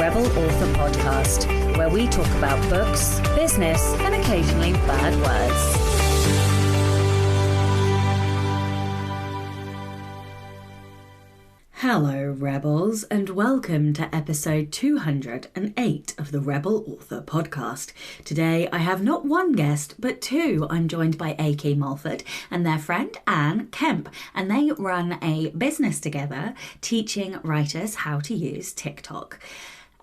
Rebel Author Podcast, where we talk about books, business, and occasionally bad words. Hello, Rebels, and welcome to episode 208 of the Rebel Author Podcast. Today, I have not one guest, but two. I'm joined by A.K. Mulford and their friend Anne Kemp, and they run a business together teaching writers how to use TikTok.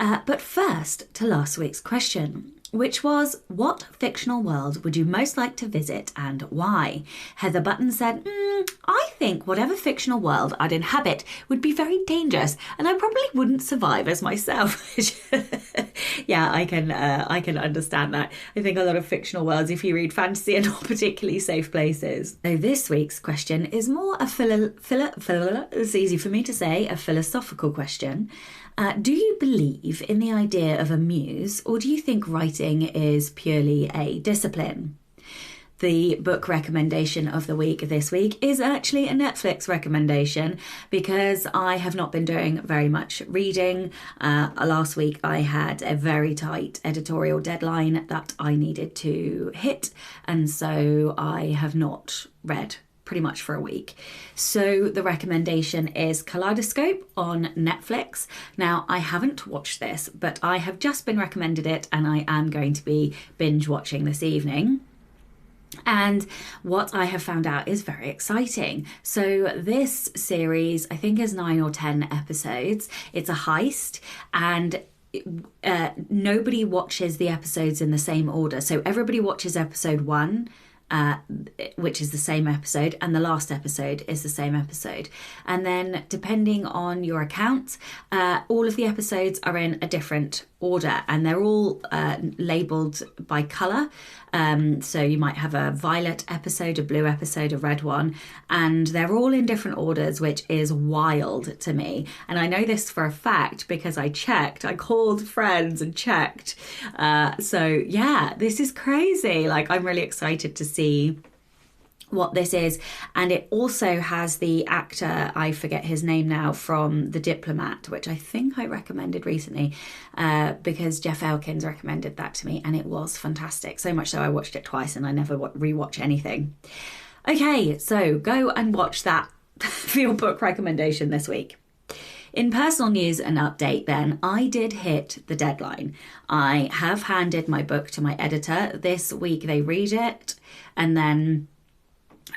But first, to last week's question, which was, what fictional world would you most like to visit and why? Heather Button said, I think whatever fictional world I'd inhabit would be very dangerous and I probably wouldn't survive as myself. Yeah, I can understand that. I think a lot of fictional worlds, if you read fantasy, are not particularly safe places. So this week's question is more it's easy for me to say, a philosophical question. Do you believe in the idea of a muse, or do you think writing is purely a discipline? The book recommendation of the week this week is actually a Netflix recommendation because I have not been doing very much reading. Last week I had a very tight editorial deadline that I needed to hit, and so I have not read pretty much for a week. So the recommendation is Kaleidoscope on Netflix. Now, I haven't watched this, but I have just been recommended it and I am going to be binge watching this evening. And what I have found out is very exciting. So this series, I think, is 9 or 10 episodes. It's a heist, and nobody watches the episodes in the same order. So everybody watches episode 1, which is the same episode, and the last episode is the same episode. And then depending on your account, all of the episodes are in a different order, and they're all labelled by colour. So you might have a violet episode, a blue episode, a red one, and they're all in different orders, which is wild to me. And I know this for a fact because I called friends and checked. So yeah, this is crazy. Like, I'm really excited to see what this is. And it also has the actor, I forget his name now, from The Diplomat, which I think I recommended recently because Jeff Elkins recommended that to me, and it was fantastic. So much so I watched it twice and I never rewatch anything. Okay, so go and watch that for your book recommendation this week. In personal news and update then, I did hit the deadline. I have handed my book to my editor. This week they read it, and then,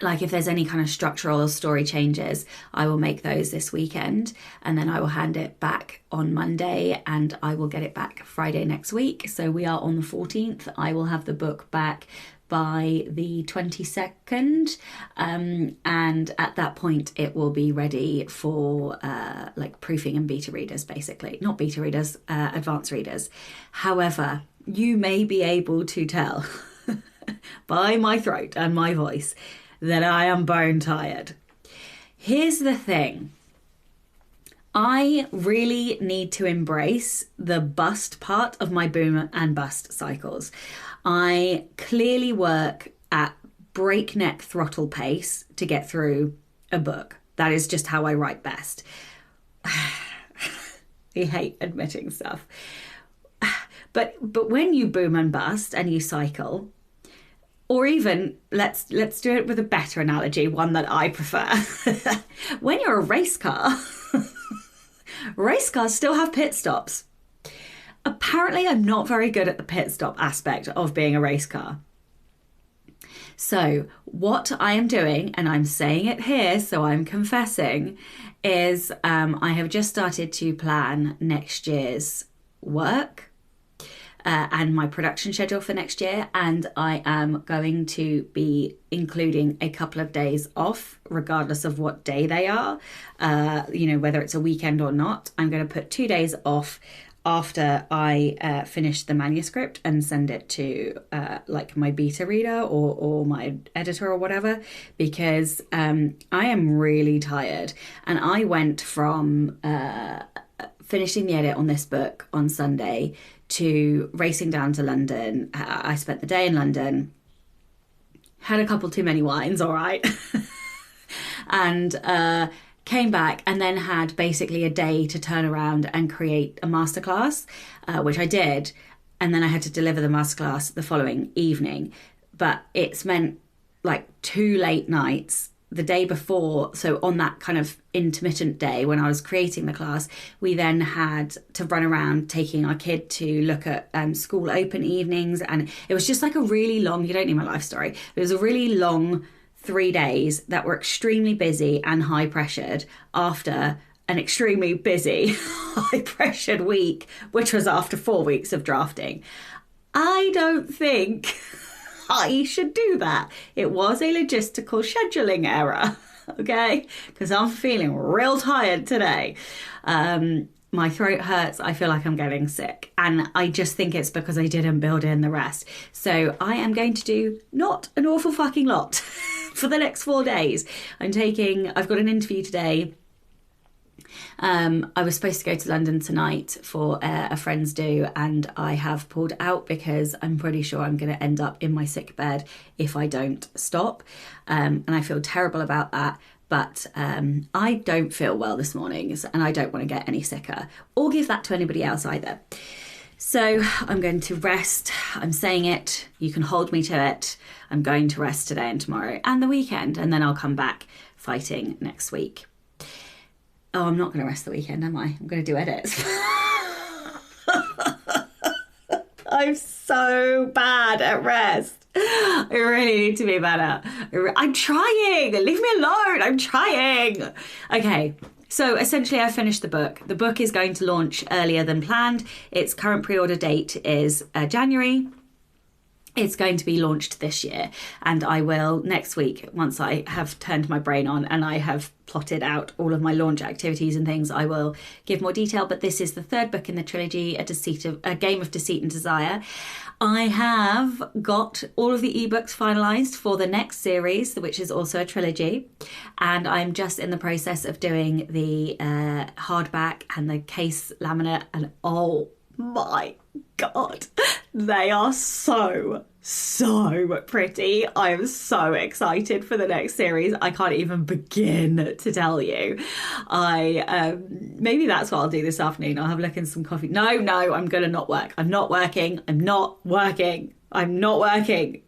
like, if there's any kind of structural or story changes, I will make those this weekend, and then I will hand it back on Monday, and I will get it back Friday next week. So we are on the 14th. I will have the book back by the 22nd, and at that point it will be ready for like proofing and beta readers, basically. Not beta readers, advanced readers. However, you may be able to tell by my throat and my voice that I am bone tired. Here's the thing. I really need to embrace the bust part of my boom and bust cycles. I clearly work at breakneck throttle pace to get through a book. That is just how I write best. I hate admitting stuff. But when you boom and bust and you cycle, or even, let's do it with a better analogy, one that I prefer. When you're a race car, race cars still have pit stops. Apparently, I'm not very good at the pit stop aspect of being a race car. So what I am doing, and I'm saying it here, so I'm confessing, is I have just started to plan next year's work and my production schedule for next year, and I am going to be including a couple of days off, regardless of what day they are, whether it's a weekend or not. I'm going to put 2 days off after I finish the manuscript and send it to like my beta reader or my editor or whatever, because I am really tired. And I went from finishing the edit on this book on Sunday to racing down to London. I spent the day in London, had a couple too many wines, all right, and came back and then had basically a day to turn around and create a masterclass, which I did. And then I had to deliver the masterclass the following evening. But it's meant like 2 late nights the day before. So on that kind of intermittent day when I was creating the class, we then had to run around taking our kid to look at school open evenings. And it was just like a really long, you don't need my life story, it was a really long 3 days that were extremely busy and high pressured after an extremely busy, high pressured week, which was after 4 weeks of drafting. I don't think I should do that. It was a logistical scheduling error, okay? Because I'm feeling real tired today. My throat hurts. I feel like I'm getting sick. And I just think it's because I didn't build in the rest. So I am going to do not an awful fucking lot for the next 4 days. I've got an interview today. I was supposed to go to London tonight for a friend's do, and I have pulled out because I'm pretty sure I'm going to end up in my sick bed if I don't stop. And I feel terrible about that. But I don't feel well this morning, and I don't want to get any sicker or give that to anybody else either. So I'm going to rest. I'm saying it. You can hold me to it. I'm going to rest today and tomorrow and the weekend, and then I'll come back fighting next week. Oh, I'm not going to rest the weekend, am I? I'm going to do edits. I'm so bad at rest. I really need to be better. I'm trying. Leave me alone. I'm trying. Okay. So essentially I finished the book. The book is going to launch earlier than planned. Its current pre-order date is January. It's going to be launched this year, and I will next week, once I have turned my brain on and I have plotted out all of my launch activities and things, I will give more detail. But this is the 3rd book in the trilogy, A Game of Deceit and Desire. I have got all of the ebooks finalised for the next series, which is also a trilogy, and I'm just in the process of doing the hardback and the case laminate, and oh my God, they are so pretty. I am so excited for the next series. I can't even begin to tell you. Maybe that's what I'll do this afternoon. I'll have a look in some coffee. No, I'm going to not work. I'm not working.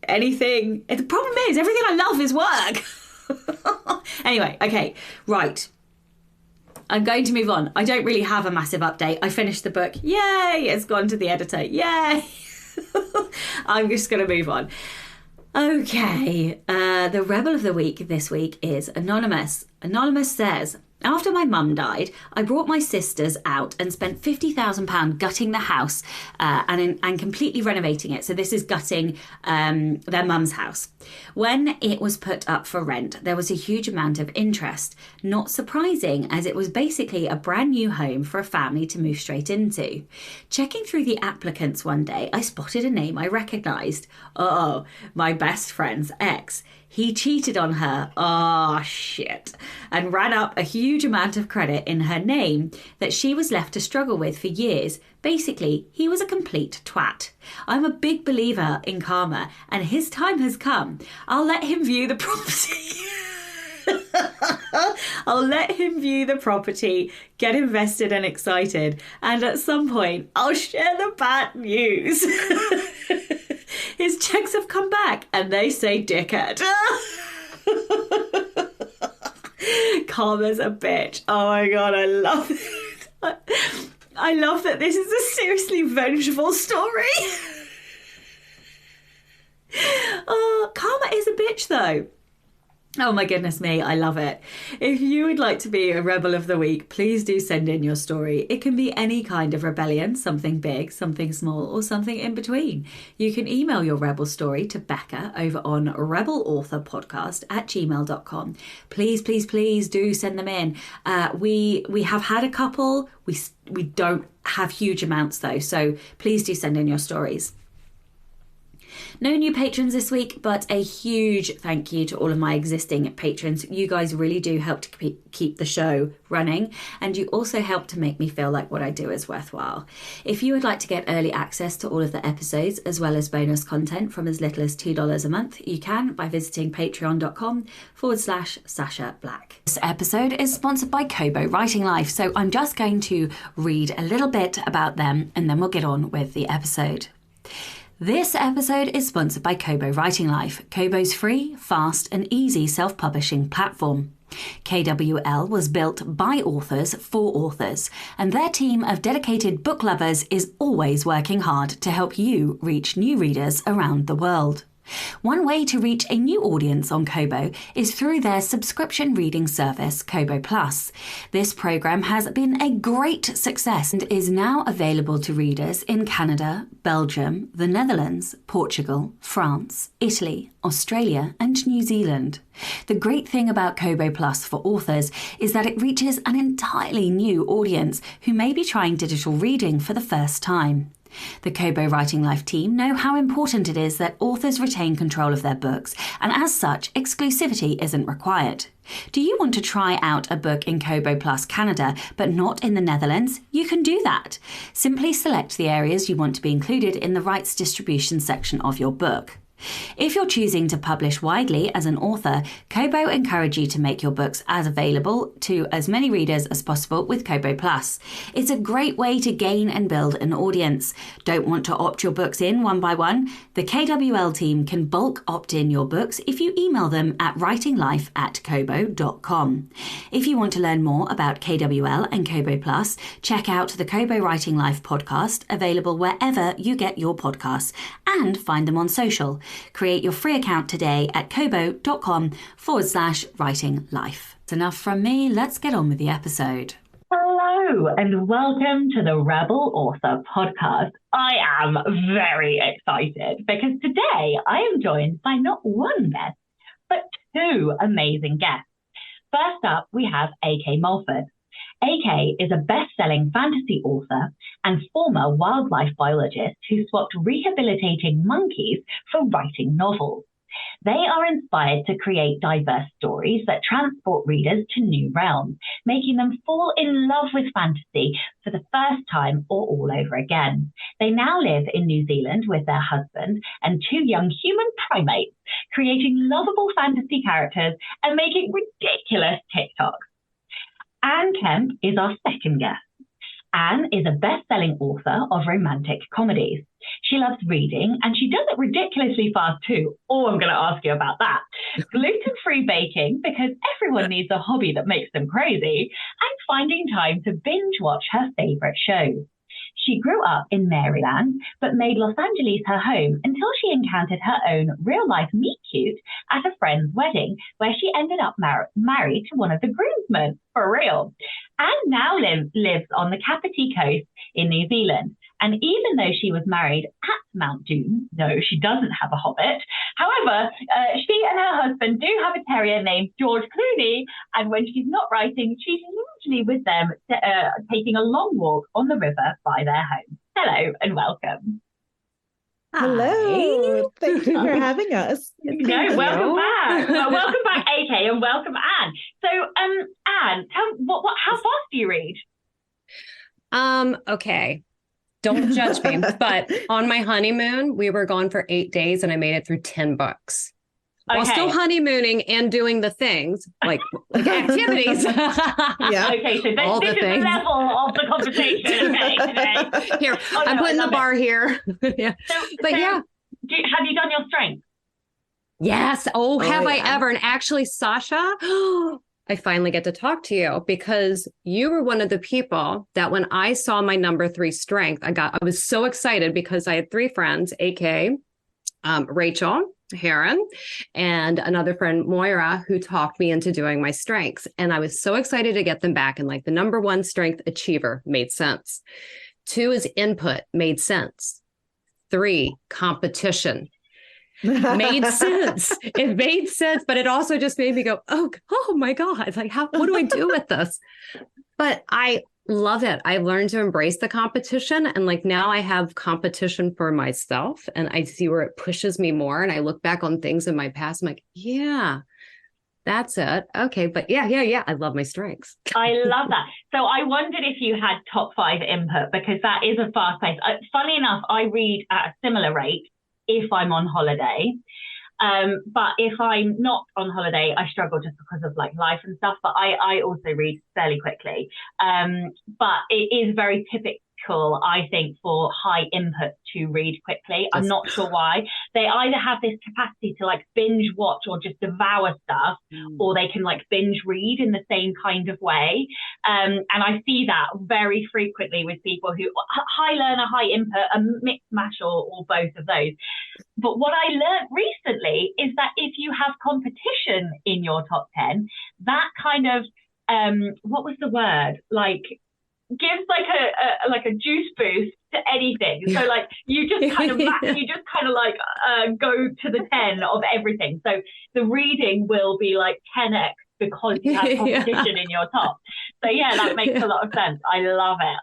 Anything. The problem is everything I love is work. Anyway, okay, right. I'm going to move on. I don't really have a massive update. I finished the book. Yay! It's gone to the editor. Yay! I'm just going to move on. Okay. The Rebel of the Week this week is Anonymous. Anonymous says, after my mum died, I brought my sisters out and spent £50,000 gutting the house and completely renovating it. So this is gutting their mum's house. When it was put up for rent, there was a huge amount of interest. Not surprising, as it was basically a brand new home for a family to move straight into. Checking through the applicants one day, I spotted a name I recognised. Oh, my best friend's ex. He cheated on her, shit, and ran up a huge amount of credit in her name that she was left to struggle with for years. Basically, he was a complete twat. I'm a big believer in karma, and his time has come. I'll let him view the property. I'll let him view the property, get invested and excited, and at some point, I'll share the bad news. His checks have come back and they say dickhead. Karma's a bitch. Oh my God, I love it. I love that this is a seriously vengeful story. Karma is a bitch though. Oh my goodness me, I love it. If you would like to be a Rebel of the Week, please do send in your story. It can be any kind of rebellion, something big, something small, or something in between. You can email your Rebel story to Becca over on rebelauthorpodcast@gmail.com. Please do send them in. We have had a couple. We don't have huge amounts though, so please do send in your stories. No new patrons this week, but a huge thank you to all of my existing patrons. You guys really do help to keep the show running, and you also help to make me feel like what I do is worthwhile. If you would like to get early access to all of the episodes, as well as bonus content from as little as $2 a month, you can by visiting patreon.com/Sasha Black. This episode is sponsored by Kobo Writing Life, so I'm just going to read a little bit about them and then we'll get on with the episode. This episode is sponsored by Kobo Writing Life, Kobo's free, fast and easy self-publishing platform. KWL was built by authors for authors, and their team of dedicated book lovers is always working hard to help you reach new readers around the world. One way to reach a new audience on Kobo is through their subscription reading service, Kobo Plus. This program has been a great success and is now available to readers in Canada, Belgium, the Netherlands, Portugal, France, Italy, Australia, and New Zealand. The great thing about Kobo Plus for authors is that it reaches an entirely new audience who may be trying digital reading for the first time. The Kobo Writing Life team know how important it is that authors retain control of their books, and as such, exclusivity isn't required. Do you want to try out a book in Kobo Plus Canada, but not in the Netherlands? You can do that. Simply select the areas you want to be included in the rights distribution section of your book. If you're choosing to publish widely as an author, Kobo encourage you to make your books as available to as many readers as possible with Kobo Plus. It's a great way to gain and build an audience. Don't want to opt your books in one by one? The KWL team can bulk opt in your books if you email them at writinglife@kobo.com. If you want to learn more about KWL and Kobo Plus, check out the Kobo Writing Life podcast, available wherever you get your podcasts, and find them on social. Create your free account today at kobo.com/writing life. That's enough from me. Let's get on with the episode. Hello and welcome to the Rebel Author podcast. I am very excited because today I am joined by not one guest, but two amazing guests. First up, we have A.K. Mulford. A.K. is a best-selling fantasy author and former wildlife biologist who swapped rehabilitating monkeys for writing novels. They are inspired to create diverse stories that transport readers to new realms, making them fall in love with fantasy for the first time or all over again. They now live in New Zealand with their husband and two young human primates, creating lovable fantasy characters and making ridiculous TikToks. Anne Kemp is our second guest. Anne is a best-selling author of romantic comedies. She loves reading, and she does it ridiculously fast too. Oh, I'm going to ask you about that. Gluten-free baking, because everyone needs a hobby that makes them crazy, and finding time to binge-watch her favorite shows. She grew up in Maryland, but made Los Angeles her home until she encountered her own real-life meet-cute at a friend's wedding, where she ended up married to one of the groomsmen, for real. Anne now lives on the Kapiti Coast in New Zealand. And even though she was married at Mount Doom, no, she doesn't have a hobbit. However, she and her husband do have a terrier named George Clooney. And when she's not writing, she's usually with them taking a long walk on the river by their home. Hello and welcome. Hello. Thank you for having us. Welcome back. Well, welcome back, AK, and welcome, Anne. So, Anne, tell how fast do you read? Okay. Don't judge me, but on my honeymoon, we were gone for 8 days and I made it through 10 books. While still honeymooning and doing the things, like activities. Yeah. Okay, so this is the level of the conversation. Okay, today. Here, I'm putting the bar here. Yeah. Have you done your strength? Yes. Have I ever? And actually, Sasha, I finally get to talk to you because you were one of the people that when I saw my number 3 strength, I was so excited because I had 3 friends, AK, Rachel, Heron, and another friend, Moira, who talked me into doing my strengths. And I was so excited to get them back. And like the number 1 strength, achiever, made sense. 2 is input, made sense. 3, competition. Made sense. It made sense, but it also just made me go, oh my God, like what do I do with this? But I Love it. I learned to embrace the competition. And like now I have competition for myself and I see where it pushes me more. And I look back on things in my past. I'm like, yeah, that's it. Okay. But yeah. I love my strengths. I love that. So I wondered if you had top 5 input, because that is a fast pace. Funny enough, I read at a similar rate if I'm on holiday. But if I'm not on holiday, I struggle just because of like life and stuff. But I also read fairly quickly. But it is very typical, I think, for high input to read quickly. I'm not sure why. They either have this capacity to like binge watch or just devour stuff, or they can like binge read in the same kind of way. And I see that very frequently with people who high learner, high input, a mixed mash or both of those. But what I learned recently is that if you have competition in your top 10, that kind of, what was the word? Like, gives like a juice boost to anything. So like you just kind of go to the 10 of everything. So the reading will be like 10x because you have competition in your top. So yeah, that makes a lot of sense. I love it.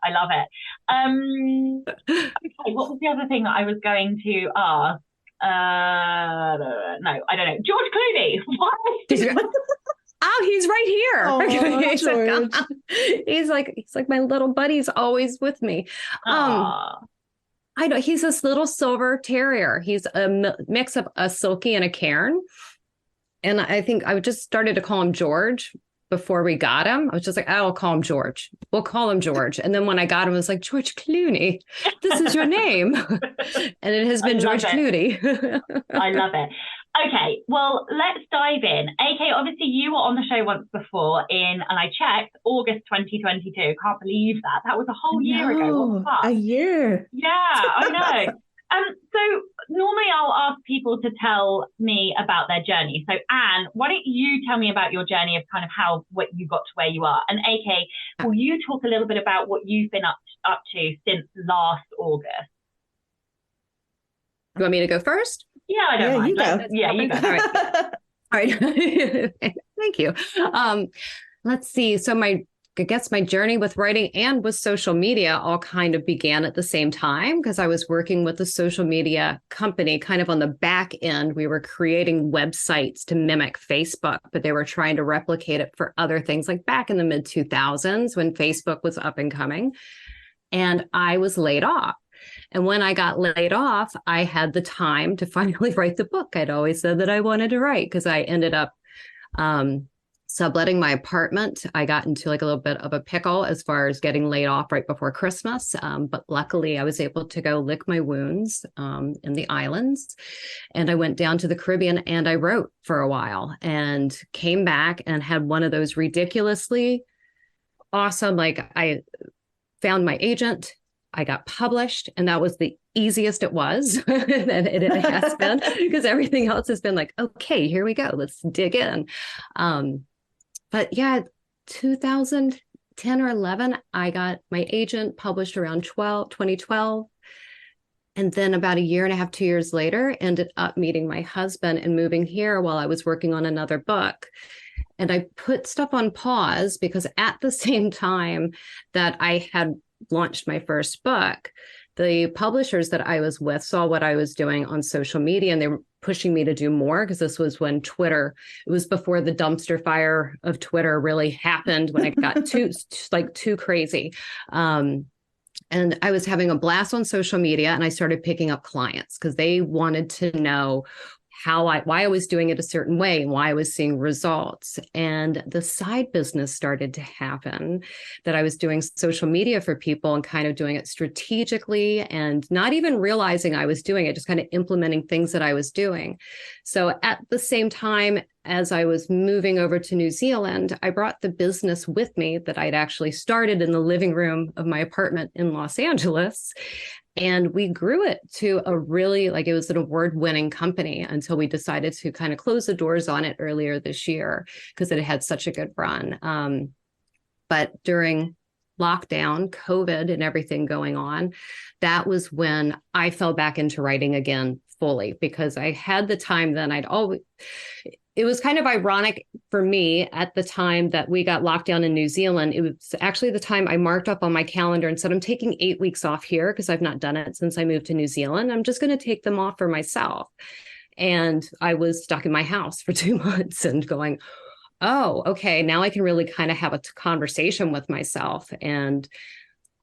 Okay, what was the other thing that I was going to ask? No, I don't know. George Clooney. Oh, he's right here. Aww, George. He's like my little buddy's always with me. I know he's this little silver terrier. He's a mix of a Silky and a Cairn. And I think I just started to call him George before we got him. I was just like, I'll call him George. We'll call him George. And then when I got him, I was like, George Clooney, this is your name. And it has been George Clooney. I love it. Okay, well, let's dive in. AK, obviously you were on the show once before and I checked, August 2022. Can't believe that. That was a whole year ago. What the fuck? A year. Yeah, I know. So normally I'll ask people to tell me about their journey. So Anne, why don't you tell me about your journey of kind of what you got to where you are? And AK, will you talk a little bit about what you've been up to since last August? You want me to go first? Yeah, I don't mind. You go. You go. All right. Thank you. Let's see. So I guess my journey with writing and with social media all kind of began at the same time because I was working with a social media company kind of on the back end. We were creating websites to mimic Facebook, but they were trying to replicate it for other things like back in the mid 2000s when Facebook was up and coming. And I was laid off. And when I got laid off, I had the time to finally write the book I'd always said that I wanted to write because I ended up subletting my apartment. I got into like a little bit of a pickle as far as getting laid off right before Christmas. But luckily, I was able to go lick my wounds in the islands. And I went down to the Caribbean and I wrote for a while and came back and had one of those ridiculously awesome, like I found my agent. I got published, and that was the easiest it was, and it has been, because everything else has been like, okay, here we go, let's dig in. But yeah, 2010 or 11, I got my agent published around 2012. And then about a year and a half, 2 years later, ended up meeting my husband and moving here while I was working on another book. And I put stuff on pause because at the same time that I had launched my first book, the publishers that I was with saw what I was doing on social media and they were pushing me to do more because this was when Twitter, it was before the dumpster fire of Twitter really happened when it got too crazy. And I was having a blast on social media and I started picking up clients because they wanted to know why I was doing it a certain way and why I was seeing results. And the side business started to happen that I was doing social media for people and kind of doing it strategically and not even realizing I was doing it, just kind of implementing things that I was doing. So at the same time as I was moving over to New Zealand, I brought the business with me that I'd actually started in the living room of my apartment in Los Angeles. And we grew it to a really, it was an award-winning company until we decided to kind of close the doors on it earlier this year because it had such a good run. But during lockdown, COVID and everything going on, that was when I fell back into writing again fully because I had the time then. it was kind of ironic for me at the time that we got locked down in New Zealand. It was actually the time I marked up on my calendar and said, I'm taking 8 weeks off here because I've not done it since I moved to New Zealand. I'm just going to take them off for myself. And I was stuck in my house for 2 months and going, oh, okay, now I can really kind of have a conversation with myself. And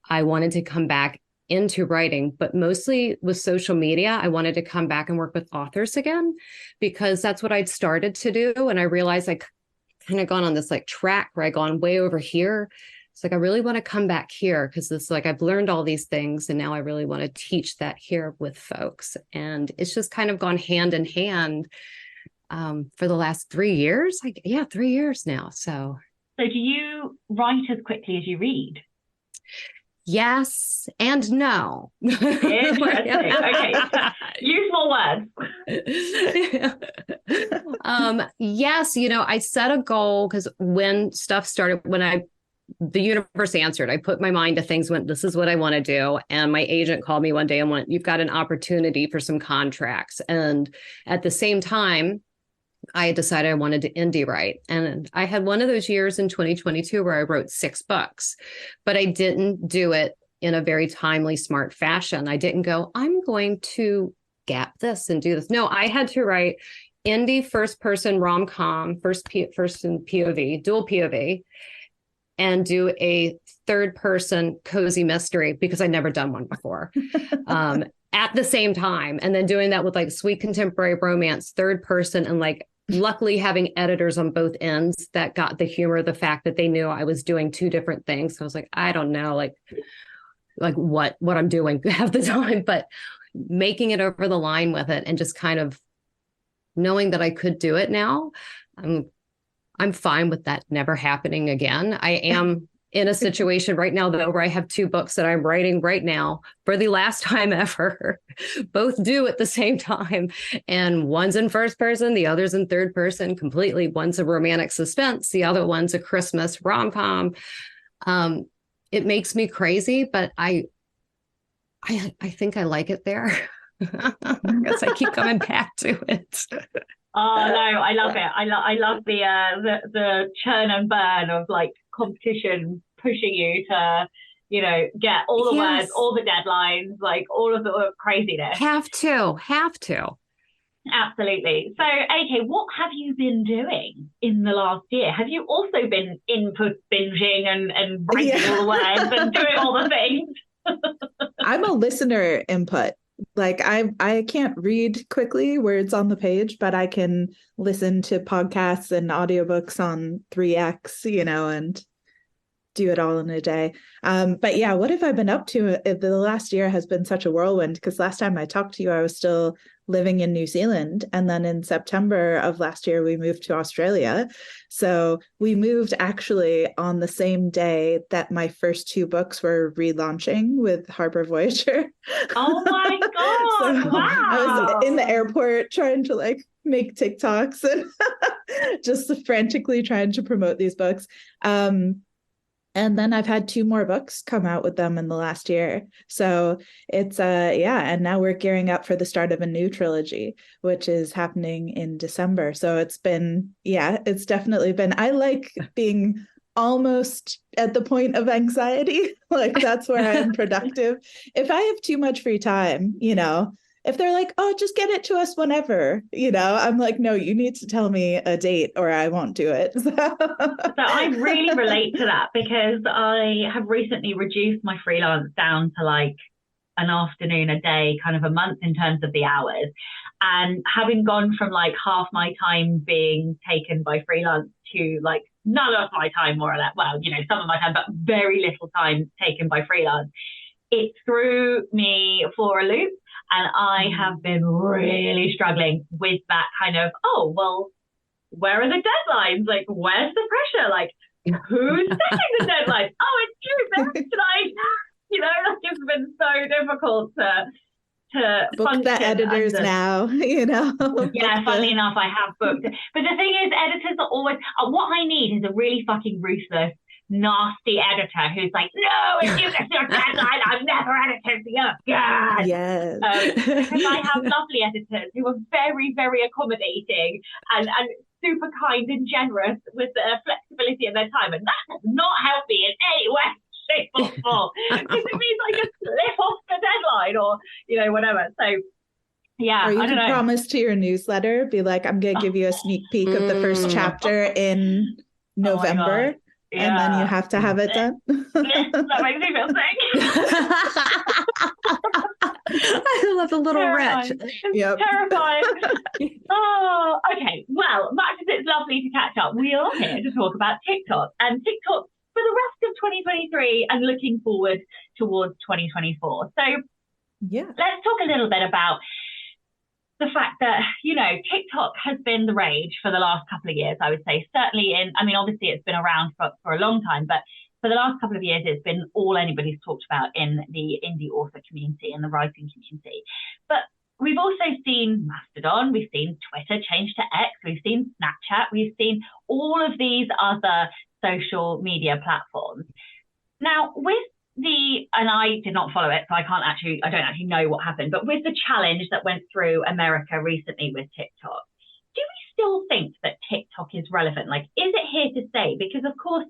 I wanted to come back into writing, but mostly with social media. I wanted to come back and work with authors again, because that's what I'd started to do. And I realized I kind of gone on this like track where I gone way over here. It's like, I really want to come back here because it's like, I've learned all these things and now I really want to teach that here with folks. And it's just kind of gone hand in hand for the last 3 years. 3 years now. So do you write as quickly as you read? Yes and no. Interesting. Okay. Use more words. Yes, I set a goal because when stuff started, the universe answered, I put my mind to things, went, this is what I want to do. And my agent called me one day and went, you've got an opportunity for some contracts. And at the same time, I had decided I wanted to indie write. And I had one of those years in 2022 where I wrote 6 books, but I didn't do it in a very timely, smart fashion. I didn't go, I'm going to gap this and do this. No, I had to write indie first person rom-com, first person POV, dual POV, and do a third person cozy mystery because I'd never done one before. At the same time, and then doing that with like sweet contemporary romance, third person, and like luckily having editors on both ends that got the humor, the fact that they knew I was doing 2 different things. So I was like, I don't know, like what I'm doing half the time, but making it over the line with it and just kind of knowing that I could do it now. I'm fine with that never happening again. I am in a situation right now, though, where I have 2 books that I'm writing right now for the last time ever, both due at the same time. And one's in first person, the other's in third person completely. One's a romantic suspense. The other one's a Christmas rom-com. It makes me crazy, but I think I like it there. I guess I keep coming back to it. Oh no, I love it. I love the churn and burn of like competition pushing you to, get all the words, all the deadlines, like all of the craziness. Have to. Absolutely. So, AK, what have you been doing in the last year? Have you also been input binging and writing all the words and doing all the things? I'm a listener input. Like I can't read quickly words on the page, but I can listen to podcasts and audiobooks on 3x, and do it all in a day. But yeah, what have I been up to? The last year has been such a whirlwind because last time I talked to you, I was still living in New Zealand. And then in September of last year, we moved to Australia. So we moved actually on the same day that my first 2 books were relaunching with Harper Voyager. Oh my God. So wow. I was in the airport trying to like make TikToks and just frantically trying to promote these books. And then I've had 2 more books come out with them in the last year. So it's, and now we're gearing up for the start of a new trilogy, which is happening in December. So it's been, it's definitely been, I like being almost at the point of anxiety. Like that's where I'm productive. If I have too much free time, if they're like, oh, just get it to us whenever, I'm like, no, you need to tell me a date or I won't do it. So I really relate to that because I have recently reduced my freelance down to like an afternoon a day, kind of a month in terms of the hours. And having gone from like half my time being taken by freelance to like none of my time, more or less, well, some of my time, but very little time taken by freelance, it threw me for a loop. And I have been really struggling with that kind of, oh, well, where are the deadlines? Like, where's the pressure? Like, who's setting the deadlines? Oh, it's you, that's tonight. It's been so difficult to book the editors now, Yeah, funnily enough, I have booked. But the thing is, editors are always, what I need is a really fucking ruthless nasty editor who's like, no, if you miss your deadline, I'm never editing you again. Yes. Because I have lovely editors who are very, very accommodating and super kind and generous with the flexibility of their time. And that does not help me in any way, shape, or form. Because it means I just slip off the deadline or, whatever. So, yeah, or you I don't can know. promise to your newsletter, be like, I'm going to give you a sneak peek of the first chapter in November. Yeah. And then you have to have it done. That makes me feel sick. I love the little wretch. Yep. Terrifying. Oh, okay. Well, Max, it's lovely to catch up. We are here to talk about TikTok and TikTok for the rest of 2023 and looking forward towards 2024. So yeah, let's talk a little bit about the fact that, TikTok has been the rage for the last couple of years, I would say. Certainly obviously it's been around for a long time, but for the last couple of years, it's been all anybody's talked about in the indie author community and the writing community. But we've also seen Mastodon, we've seen Twitter change to X, we've seen Snapchat, we've seen all of these other social media platforms. Now, and I did not follow it, so I don't actually know what happened, but with the challenge that went through America recently with TikTok, do we still think that TikTok is relevant? Like, is it here to stay? Because, of course,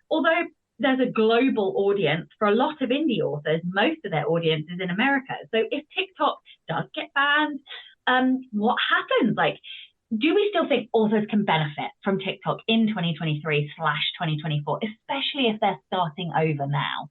although there's a global audience for a lot of indie authors, most of their audience is in America. So if TikTok does get banned, what happens? Like, do we still think authors can benefit from TikTok in 2023/2024, especially if they're starting over now?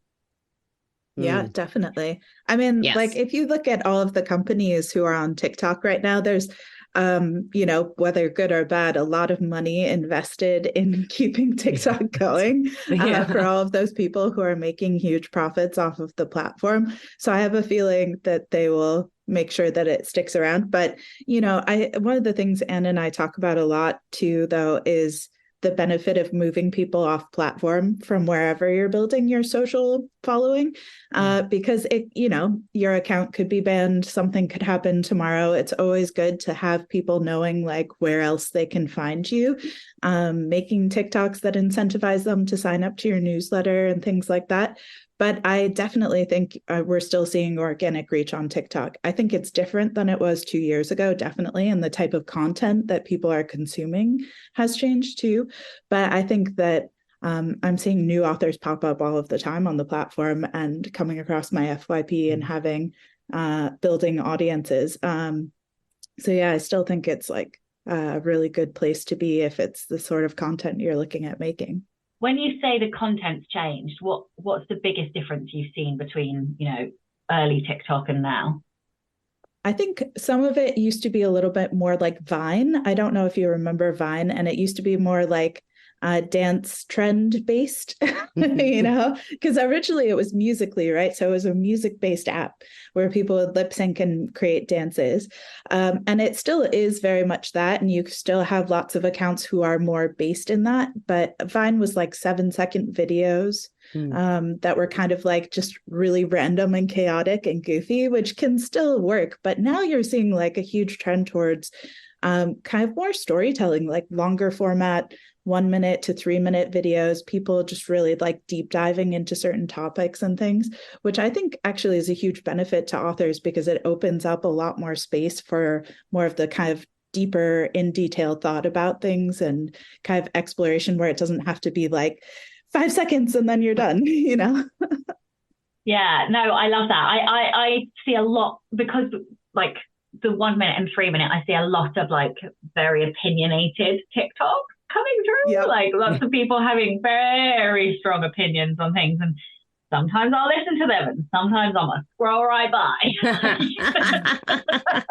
Yeah, definitely. I mean, Yes. like if you look at all of the companies who are on TikTok right now, there's, whether good or bad, a lot of money invested in keeping TikTok going for all of those people who are making huge profits off of the platform. So I have a feeling that they will make sure that it sticks around. But, one of the things Anne and I talk about a lot too, though, is the benefit of moving people off platform from wherever you're building your social following, because your account could be banned, something could happen tomorrow. It's always good to have people knowing like where else they can find you, making TikToks that incentivize them to sign up to your newsletter and things like that. But I definitely think we're still seeing organic reach on TikTok. I think it's different than it was 2 years ago, definitely. And the type of content that people are consuming has changed too. But I think that I'm seeing new authors pop up all of the time on the platform and coming across my FYP and having building audiences. So yeah, I still think it's like a really good place to be if it's the sort of content you're looking at making. When you say the content's changed, what's the biggest difference you've seen between, early TikTok and now? I think some of it used to be a little bit more like Vine. I don't know if you remember Vine, and it used to be more like dance trend based, because originally it was Musical.ly, right? So it was a music based app where people would lip sync and create dances. And it still is very much that. And you still have lots of accounts who are more based in that. But Vine was like 7-second videos that were kind of like just really random and chaotic and goofy, which can still work. But now you're seeing like a huge trend towards kind of more storytelling, like longer format, 1 minute to 3 minute videos, people just really like deep diving into certain topics and things, which I think actually is a huge benefit to authors because it opens up a lot more space for more of the kind of deeper in detail thought about things and kind of exploration where it doesn't have to be like 5 seconds and then you're done, Yeah, no, I love that. I see a lot because like the 1 minute and 3 minute, I see a lot of like very opinionated TikTok coming through. Yep. Like lots of people having very strong opinions on things, and sometimes I'll listen to them and sometimes I'm gonna scroll right by.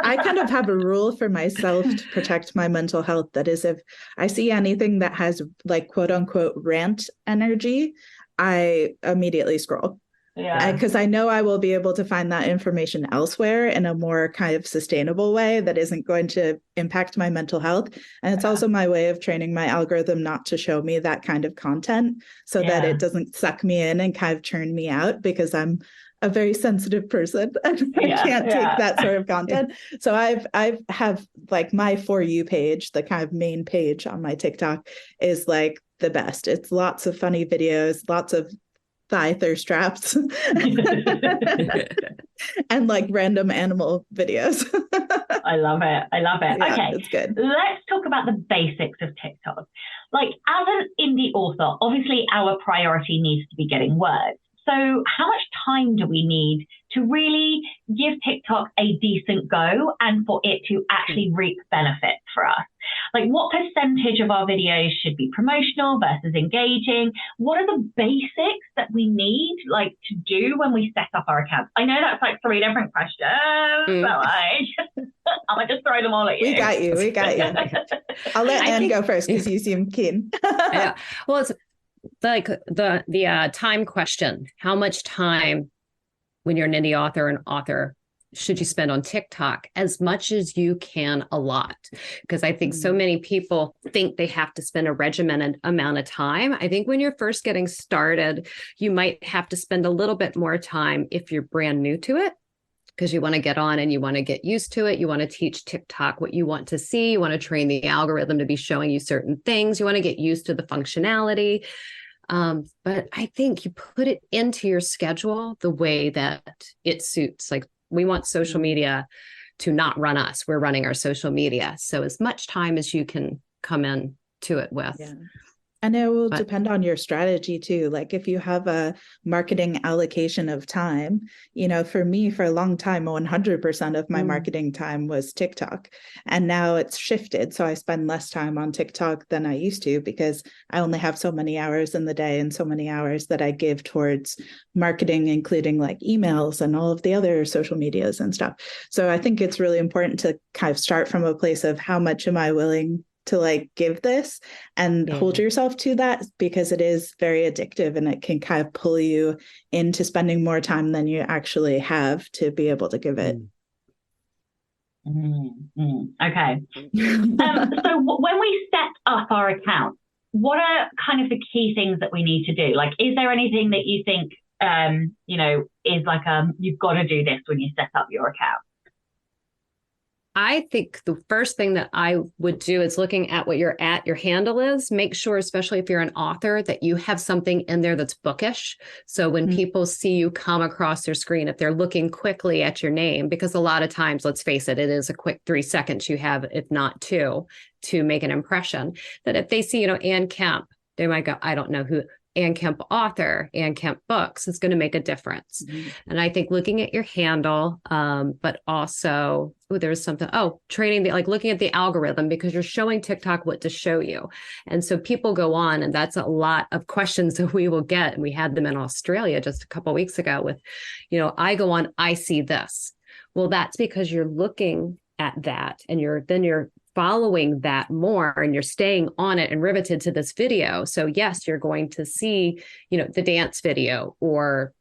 I kind of have a rule for myself to protect my mental health. That is, if I see anything that has like quote unquote rant energy, I immediately scroll. Yeah, because I know I will be able to find that information elsewhere in a more kind of sustainable way that isn't going to impact my mental health. And it's also my way of training my algorithm not to show me that kind of content so that it doesn't suck me in and kind of churn me out, because I'm a very sensitive person and I can't take that sort of content. So I have like my For You page, the kind of main page on my TikTok is like the best. It's lots of funny videos, lots of thigh thirst traps and like random animal videos. I love it. Yeah, okay, it's good. Let's talk about the basics of TikTok. Like, as an indie author, obviously our priority needs to be getting words. So how much time do we need to really give TikTok a decent go and for it to actually reap benefits for us? Like, what percentage of our videos should be promotional versus engaging? What are the basics that we need, like, to do when we set up our accounts? I know that's like 3 different questions, but like, I'm gonna just throw them all at you. We got you. I'll let Anne go first because you seem keen. Yeah. Well, it's like the time question. How much time, when you're an indie author, should you spend on TikTok? As much as you can allot. Because I think so many people think they have to spend a regimented amount of time. I think when you're first getting started, you might have to spend a little bit more time if you're brand new to it, because you want to get on and you want to get used to it. You want to teach TikTok what you want to see. You want to train the algorithm to be showing you certain things. You want to get used to the functionality. But I think you put it into your schedule the way that it suits. Like, we want social media to not run us. We're running our social media. So as much time as you can come in to it with. Yeah. And it will depend on your strategy too. Like, if you have a marketing allocation of time, for me, for a long time, 100% of my marketing time was TikTok. And now it's shifted. So I spend less time on TikTok than I used to, because I only have so many hours in the day and so many hours that I give towards marketing, including like emails and all of the other social medias and stuff. So I think it's really important to kind of start from a place of how much am I willing to like give this, and hold yourself to that, because it is very addictive and it can kind of pull you into spending more time than you actually have to be able to give it. Okay. So when we set up our account, what are kind of the key things that we need to do? Like, is there anything that you think, is like, you've got to do this when you set up your account? I think the first thing that I would do is looking at what your handle is. Make sure, especially if you're an author, that you have something in there that's bookish. So when people see you come across their screen, if they're looking quickly at your name, because a lot of times, let's face it, it is a quick 3 seconds you have, if not 2, to make an impression. That if they see, Anne Kemp, they might go, I don't know who. Anne Kemp author, Anne Kemp books, is going to make a difference. And I think looking at your handle, but also, there's something, training, like looking at the algorithm, because you're showing TikTok what to show you. And so people go on, and that's a lot of questions that we will get. And we had them in Australia just a couple of weeks ago with, I go on, I see this. Well, that's because you're looking at that, and you're following that more, and you're staying on it and riveted to this video. So yes, you're going to see, the dance video, or,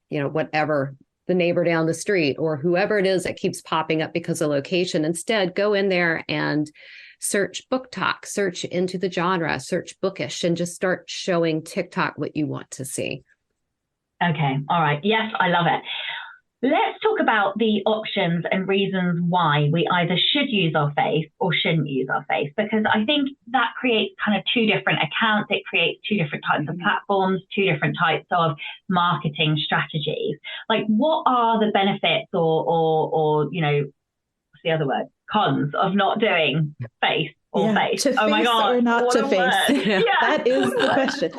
whatever, the neighbor down the street, or whoever it is that keeps popping up because of location. Instead, go in there and search book talk, search into the genre, search bookish, and just start showing TikTok what you want to see. Okay. All right. Yes, I love it. Let's talk about the options and reasons why we either should use our face or shouldn't use our face, because I think that creates kind of 2 different accounts. It creates 2 different types of platforms, 2 different types of marketing strategies. Like, what are the benefits or what's the other word? Cons of not doing face or face? To oh my face God. Or not to face. That is the question.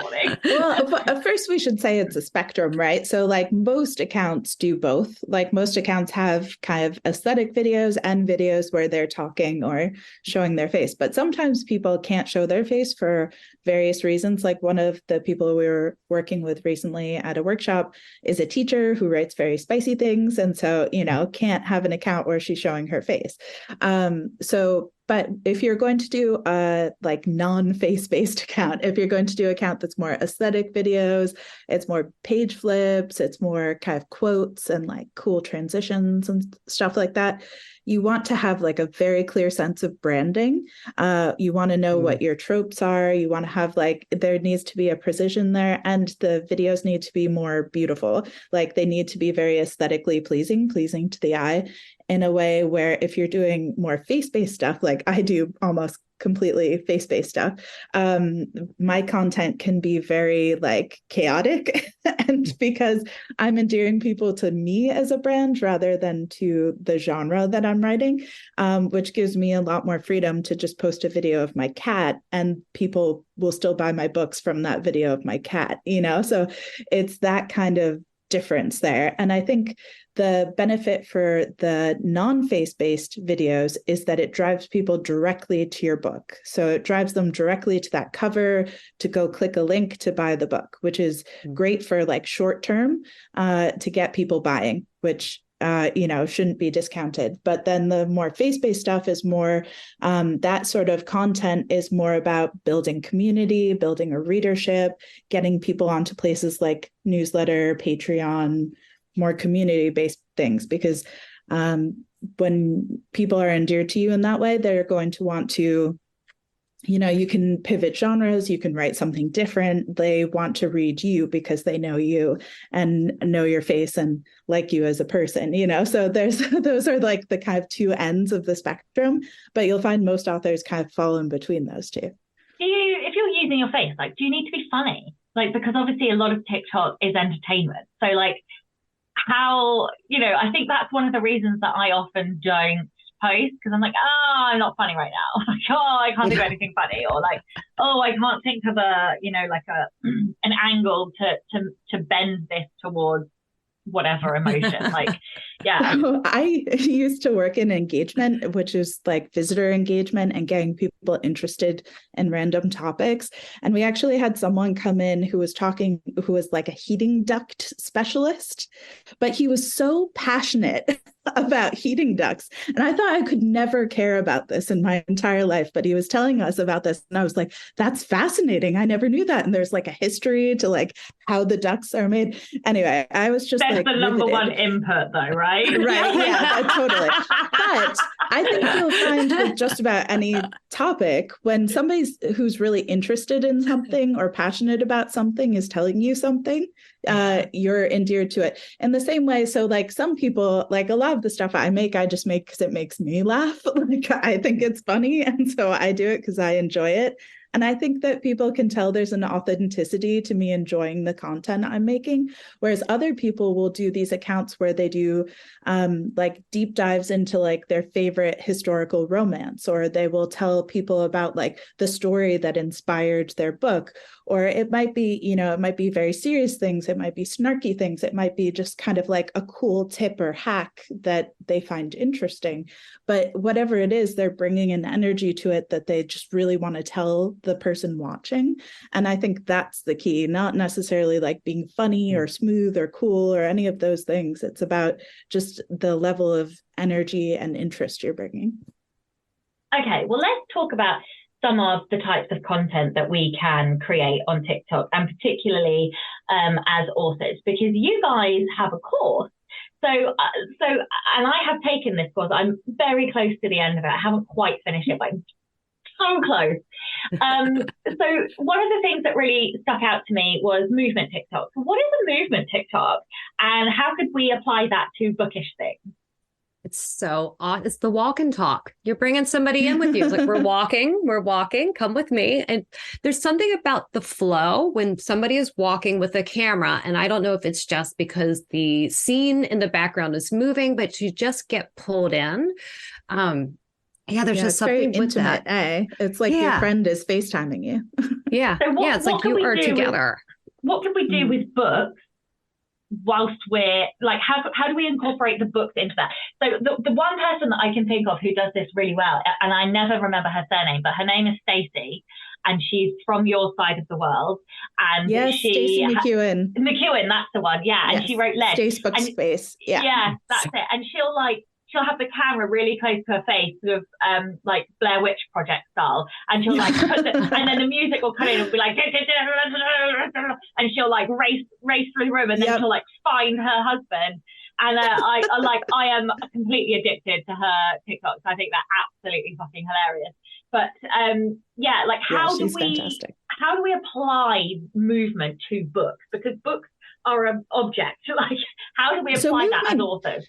Well, first we should say it's a spectrum, right? So like, most accounts do both. Like, most accounts have kind of aesthetic videos and videos where they're talking or showing their face. But sometimes people can't show their face for various reasons. Like, one of the people we were working with recently at a workshop is a teacher who writes very spicy things. And so, can't have an account where she's showing her face. But if you're going to do a like non-face-based account, if you're going to do an account that's more aesthetic videos, it's more page flips, it's more kind of quotes and like cool transitions and stuff like that, you want to have like a very clear sense of branding. You want to know what your tropes are. You want to have like, there needs to be a precision there, and the videos need to be more beautiful. Like, they need to be very aesthetically pleasing to the eye, in a way where if you're doing more face-based stuff, like I do almost completely face-based stuff, my content can be very like chaotic. And because I'm endearing people to me as a brand rather than to the genre that I'm writing, which gives me a lot more freedom to just post a video of my cat and people will still buy my books from that video of my cat, So it's that kind of difference there. And I think the benefit for the non-face-based videos is that it drives people directly to your book. So it drives them directly to that cover to go click a link to buy the book, which is great for like short term to get people buying, which shouldn't be discounted. But then the more face-based stuff is more, that sort of content is more about building community, building a readership, getting people onto places like newsletter, Patreon, more community-based things. Because when people are endeared to you in that way, they're going to want to, you can pivot genres, you can write something different. They want to read you because they know you and know your face and like you as a person, So those are like the kind of two ends of the spectrum, but you'll find most authors kind of fall in between those two. If you're using your face, like, do you need to be funny? Like, because obviously a lot of TikTok is entertainment. So like how, I think that's one of the reasons that I often don't post, because I'm like, I'm not funny right now. Like, I can't think of anything funny, or like, I can't think of an angle to bend this towards whatever emotion. Like, yeah. So I used to work in engagement, which is like visitor engagement and getting people interested in random topics. And we actually had someone come in who was like a heating duct specialist, but he was so passionate about heating ducts. And I thought I could never care about this in my entire life, but he was telling us about this. And I was like, that's fascinating. I never knew that. And there's like a history to like how the ducts are made. Anyway, I was just that's like the number one input though, right? Right. Yeah, totally. But I think you'll find with just about any topic, when somebody who's really interested in something or passionate about something is telling you something, you're endeared to it. In the same way, so like some people, like a lot of the stuff I just make because it makes me laugh. Like I think it's funny. And so I do it because I enjoy it. And I think that people can tell there's an authenticity to me enjoying the content I'm making, whereas other people will do these accounts where they do like deep dives into like their favorite historical romance, or they will tell people about like the story that inspired their book. Or it might be, it might be very serious things. It might be snarky things. It might be just kind of like a cool tip or hack that they find interesting. But whatever it is, they're bringing an energy to it that they just really want to tell the person watching. And I think that's the key, not necessarily like being funny or smooth or cool or any of those things. It's about just the level of energy and interest you're bringing. Okay, well, let's talk about some of the types of content that we can create on TikTok, and particularly as authors, because you guys have a course. So, and I have taken this course. I'm very close to the end of it. I haven't quite finished it, but I'm so close. So one of the things that really stuck out to me was movement TikTok. So what is a movement TikTok, and how could we apply that to bookish things? It's the walk and talk. You're bringing somebody in with you. It's like, we're walking, come with me. And there's something about the flow when somebody is walking with a camera. And I don't know if it's just because the scene in the background is moving, but you just get pulled in. There's just something very with intimate, that. It's like your friend is FaceTiming you. So it's like you are together. What can we do with books whilst we're like, how do we incorporate the books into that? So the one person that I can think of who does this really well, and I never remember her surname, but her name is Stacey, and she's from your side of the world. And yes, Stacey McEwen. McEwen, that's the one. Yeah, and she wrote Lead. Stace Book Space. Yeah, that's it. And she'll have the camera really close to her face, sort of like Blair Witch Project style, and she'll like and then the music will come in and be like, and she'll like race through the room, and then she'll like find her husband. And I am completely addicted to her TikToks. I think they're absolutely fucking hilarious. But how do we apply movement to books? Because books are an object. Like, how do we apply that as authors?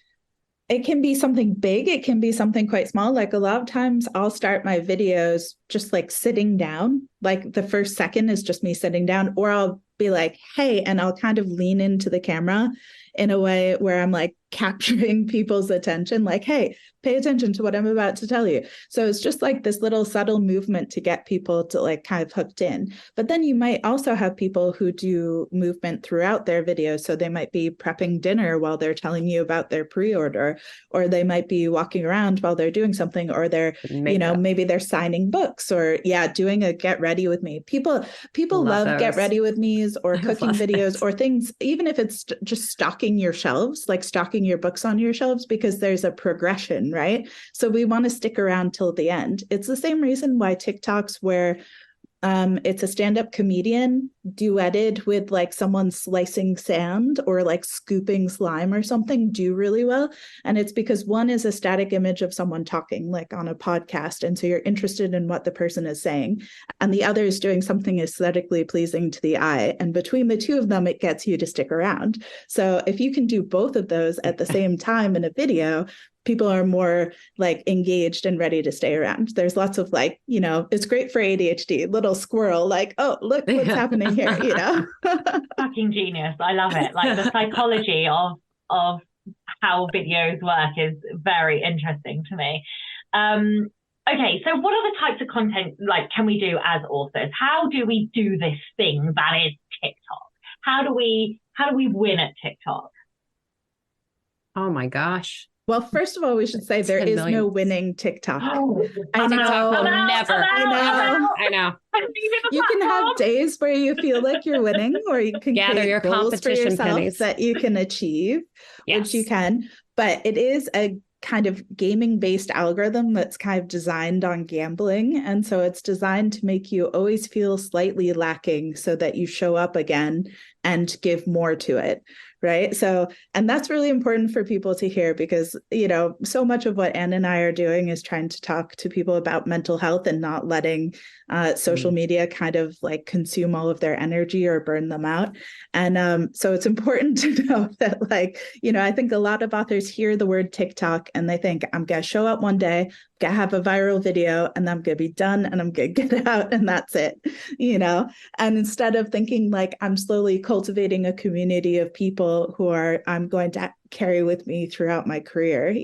it can be something big. It can be something quite small. Like a lot of times I'll start my videos just like sitting down. Like the first second is just me sitting down, or I'll be like, hey, and I'll kind of lean into the camera in a way where I'm like capturing people's attention, like, hey, pay attention to what I'm about to tell you. So it's just like this little subtle movement to get people to like kind of hooked in. But then you might also have people who do movement throughout their videos. So they might be prepping dinner while they're telling you about their pre-order, or they might be walking around while they're doing something, or they're, maybe they're signing books, or doing a get ready with me. People love get ready with me's or cooking videos or things, even if it's just stocking your shelves, like stocking your books on your shelves, because there's a progression, right? So we want to stick around till the end. It's the same reason why TikToks where it's a stand-up comedian duetted with like someone slicing sand or like scooping slime or something do really well. And it's because one is a static image of someone talking like on a podcast. And so you're interested in what the person is saying. And the other is doing something aesthetically pleasing to the eye. And between the two of them, it gets you to stick around. So if you can do both of those at the same time in a video, people are more like engaged and ready to stay around. There's lots of like, it's great for ADHD, little squirrel, like, oh, look what's happening here, Fucking genius. I love it. Like the psychology of how videos work is very interesting to me. Okay, so what other types of content like can we do as authors? How do we do this thing that is TikTok? How do we win at TikTok? Oh my gosh. Well, first of all, we should say there is no winning TikTok. Oh, I know. You can have days where you feel like you're winning, or you can gather your goals for yourself pennies that you can achieve, which you can. But it is a kind of gaming-based algorithm that's kind of designed on gambling. And so it's designed to make you always feel slightly lacking so that you show up again and give more to it. Right. So, and that's really important for people to hear because, so much of what Anne and I are doing is trying to talk to people about mental health and not letting social media kind of like consume all of their energy or burn them out. And so it's important to know that, like, I think a lot of authors hear the word TikTok and they think, I'm going to show up one day, going to have a viral video, and I'm going to be done and I'm going to get out and that's it, And instead of thinking like I'm slowly cultivating a community of people who I'm going to carry with me throughout my career,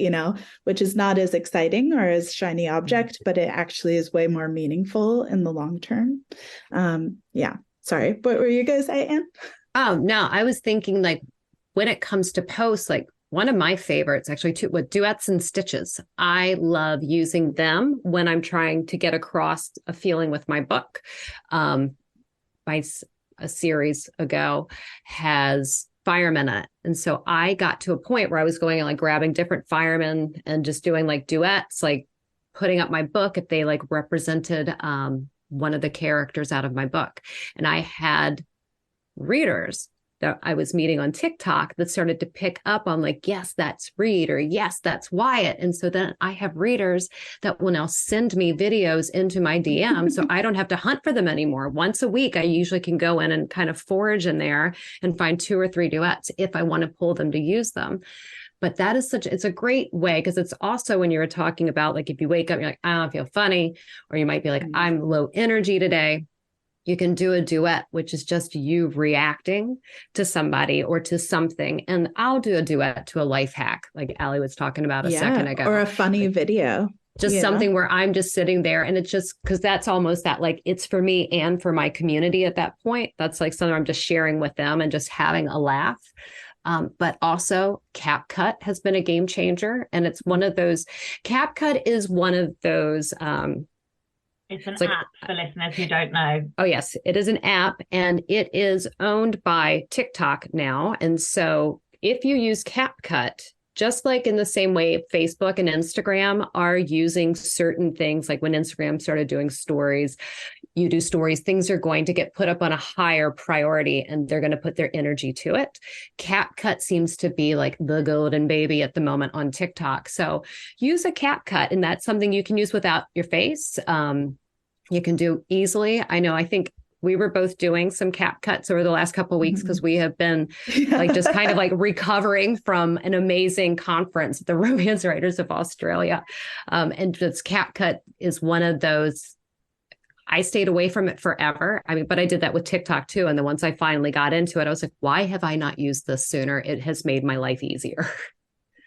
which is not as exciting or as shiny object, but it actually is way more meaningful in the long term. Sorry, what were you going to say, Anne? Oh, no, I was thinking like when it comes to posts, like one of my favorites actually too, with duets and stitches. I love using them when I'm trying to get across a feeling with my book. A series ago has firemen in it. And so I got to a point where I was going and like grabbing different firemen and just doing like duets, like putting up my book if they like represented one of the characters out of my book. And I had readers that I was meeting on TikTok that started to pick up on like, yes, that's Reed, or yes, that's Wyatt. And so then I have readers that will now send me videos into my DM. So I don't have to hunt for them anymore. Once a week, I usually can go in and kind of forage in there and find 2 or 3 duets if I want to pull them to use them. But that is it's a great way, because it's also when you were talking about like, if you wake up, you're like, I don't feel funny, or you might be like, I'm low energy today. You can do a duet, which is just you reacting to somebody or to something. And I'll do a duet to a life hack, like Allie was talking about a second ago. Or a funny video. Just something where I'm just sitting there, and it's just because that's almost that like it's for me and for my community at that point. That's like something I'm just sharing with them and just having a laugh. But also CapCut has been a game changer. And it's one of those, CapCut is one of those, it's an app for listeners who don't know. Oh, yes. It is an app, and it is owned by TikTok now. And so if you use CapCut, just like in the same way Facebook and Instagram are using certain things, like when Instagram started doing stories, you do stories, things are going to get put up on a higher priority and they're going to put their energy to it. CapCut seems to be like the golden baby at the moment on TikTok. So use a CapCut, and that's something you can use without your face. You can do easily. I think we were both doing some cap cuts over the last couple of weeks because we have been like just kind of like recovering from an amazing conference, the Romance Writers of Australia. And this cap cut is one of those. I stayed away from it forever. I mean, but I did that with TikTok too. And then once I finally got into it, I was like, why have I not used this sooner? It has made my life easier.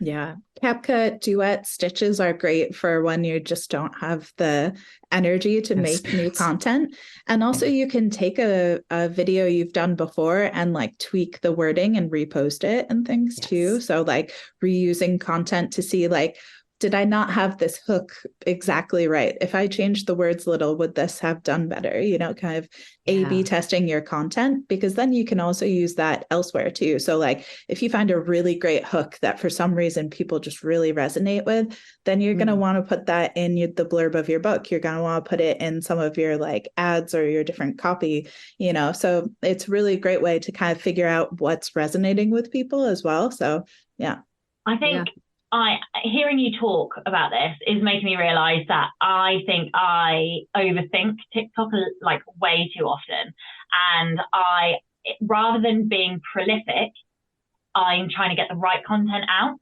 Yeah. CapCut duet stitches are great for when you just don't have the energy to make new content. And also you can take a video you've done before and like tweak the wording and repost it and things too. So like reusing content to see like, did I not have this hook exactly right? If I changed the words a little, would this have done better? You know, kind of A/B testing your content, because then you can also use that elsewhere too. So like if you find a really great hook that for some reason people just really resonate with, then you're going to want to put that in the blurb of your book. You're going to want to put it in some of your like ads or your different copy, you know, so it's really a great way to kind of figure out what's resonating with people as well. So, yeah. I think hearing you talk about this is making me realize that I think I overthink TikTok like way too often. And rather than being prolific, I'm trying to get the right content out.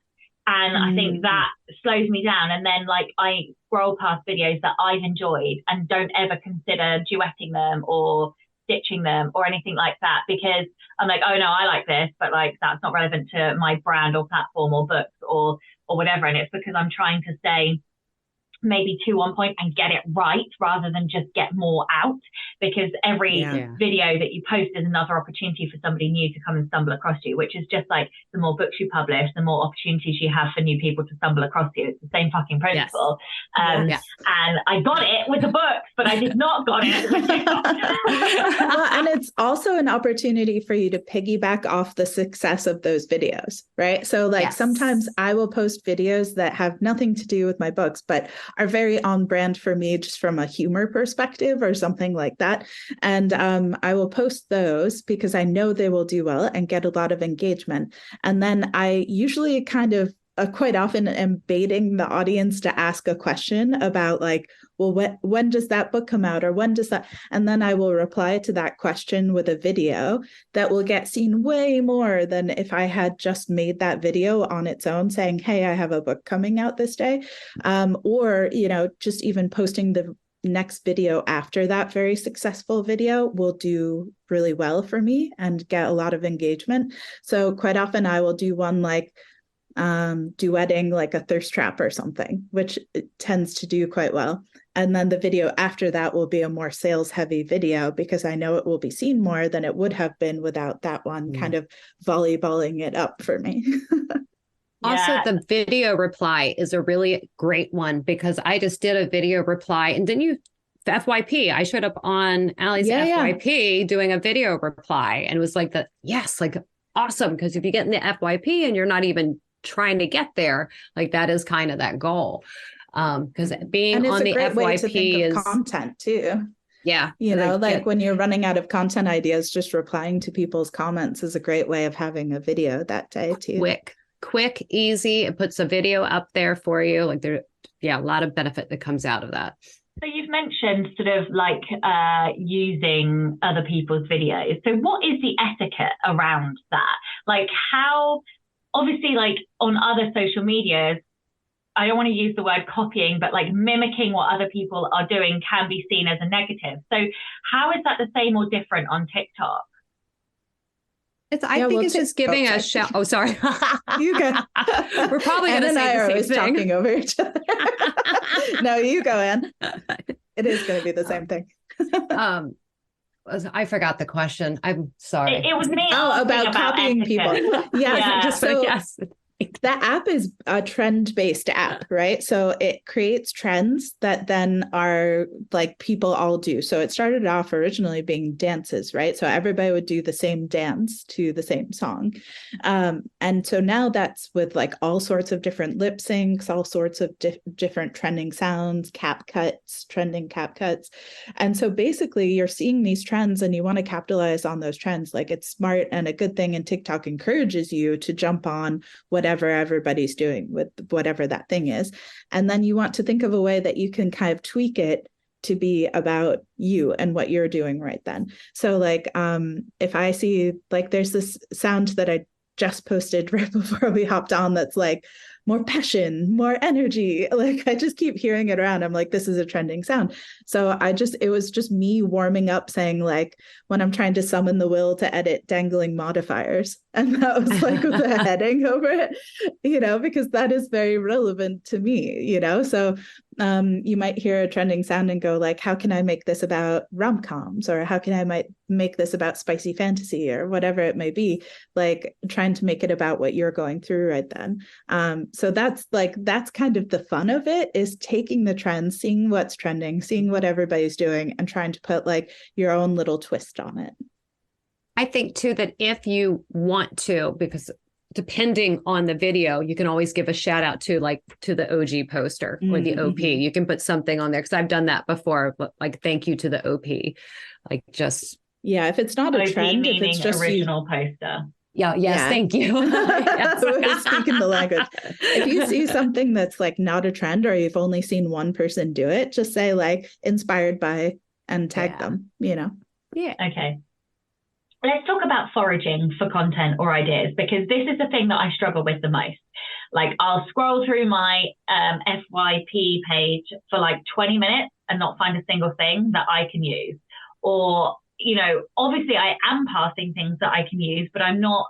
And I think that slows me down. And then like I scroll past videos that I've enjoyed and don't ever consider duetting them or stitching them or anything like that, because I'm like, oh no, I like this, but like that's not relevant to my brand or platform or books or whatever. And it's because I'm trying to stay maybe too on point and get it right rather than just get more out, because every video that you post is another opportunity for somebody new to come and stumble across you, which is just like the more books you publish, the more opportunities you have for new people to stumble across you. It's the same fucking principle. And I got it with the books, but I did not got it with TikTok. Well, and it's also an opportunity for you to piggyback off the success of those videos, right? So like sometimes I will post videos that have nothing to do with my books, but are very on brand for me just from a humor perspective or something like that. And I will post those because I know they will do well and get a lot of engagement. And then I usually kind of quite often am baiting the audience to ask a question about like, well, when does that book come out, or when does that? And then I will reply to that question with a video that will get seen way more than if I had just made that video on its own saying, hey, I have a book coming out this day. Or, you know, just even posting the next video after that very successful video will do really well for me and get a lot of engagement. So quite often I will do one like duetting like a thirst trap or something, which it tends to do quite well. And then the video after that will be a more sales heavy video because I know it will be seen more than it would have been without that one kind of volleyballing it up for me. Also, the video reply is a really great one because I just did a video reply and then FYP. I showed up on Allie's FYP doing a video reply and it was like like awesome. Because if you get in the FYP and you're not even trying to get there, like that is kind of that goal. Because being on the FYP is content too. Yeah. You know, like when you're running out of content ideas, just replying to people's comments is a great way of having a video that day too. Quick, easy. It puts a video up there for you. Like a lot of benefit that comes out of that. So you've mentioned sort of like using other people's videos. So what is the etiquette around that? Like how, obviously like on other social medias, I don't want to use the word copying, but like mimicking what other people are doing can be seen as a negative. So how is that the same or different on TikTok? I think it's just giving a shout. Oh, sorry. You go. We're probably going to say the same thing. Talking over each other. No, you go, Anne. It is going to be the same thing. I forgot the question. I'm sorry. It was me. About copying people. Yes. Yes. That app is a trend-based app, right? So it creates trends that then are like people all do. So it started off originally being dances, right? So everybody would do the same dance to the same song. And so now that's with like all sorts of different lip syncs, all sorts of different trending sounds, trending cap cuts. And so basically you're seeing these trends and you want to capitalize on those trends. Like it's smart and a good thing. And TikTok encourages you to jump on whatever everybody's doing with whatever that thing is. And then you want to think of a way that you can kind of tweak it to be about you and what you're doing right then. So like if I see like there's this sound that I just posted right before we hopped on that's like more passion, more energy. Like I just keep hearing it around. I'm like, this is a trending sound. So it was just me warming up saying like, when I'm trying to summon the will to edit dangling modifiers. And that was like the heading over it, because that is very relevant to me, So you might hear a trending sound and go like, how can I make this about rom-coms, or how can I might make this about spicy fantasy, or whatever it may be, like trying to make it about what you're going through right then. So that's kind of the fun of it, is taking the trends, seeing what's trending, seeing what everybody's doing, and trying to put like your own little twist on it. I think too that if you want to, because depending on the video, you can always give a shout out to the OG poster or the OP. You can put something on there, because I've done that before. Like, thank you to the OP. Like, just if it's not a trend, if it's just original poster. Yes, thank you. We're speaking the language. If you see something that's like not a trend, or you've only seen one person do it, just say like inspired by and tag them, Yeah. Okay. Let's talk about foraging for content or ideas, because this is the thing that I struggle with the most. Like, I'll scroll through my FYP page for like 20 minutes and not find a single thing that I can use. Or, obviously I am passing things that I can use, but I'm not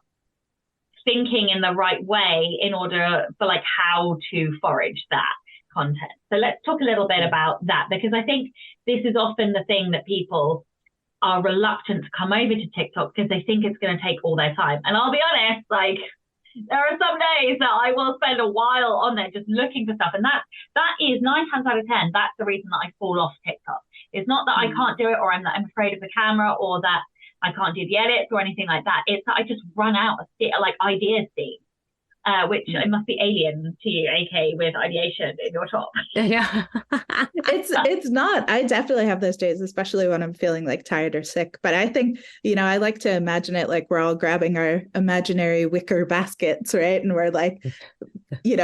thinking in the right way in order for like how to forage that content. So let's talk a little bit about that, because I think this is often the thing that people are reluctant to come over to TikTok, because they think it's going to take all their time. And I'll be honest, like, there are some days that I will spend a while on there just looking for stuff. And that is 9 times out of 10, that's the reason that I fall off TikTok. It's not that I can't do it, or I'm afraid of the camera, or that I can't do the edits or anything like that. It's that I just run out of like idea seeds. Which it must be alien to you, AK, with ideation in your top. Yeah. It's not. I definitely have those days, especially when I'm feeling like tired or sick. But I think, I like to imagine it like we're all grabbing our imaginary wicker baskets, right? And we're like,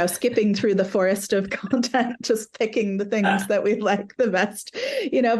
skipping through the forest of content, just picking the things that we like the best,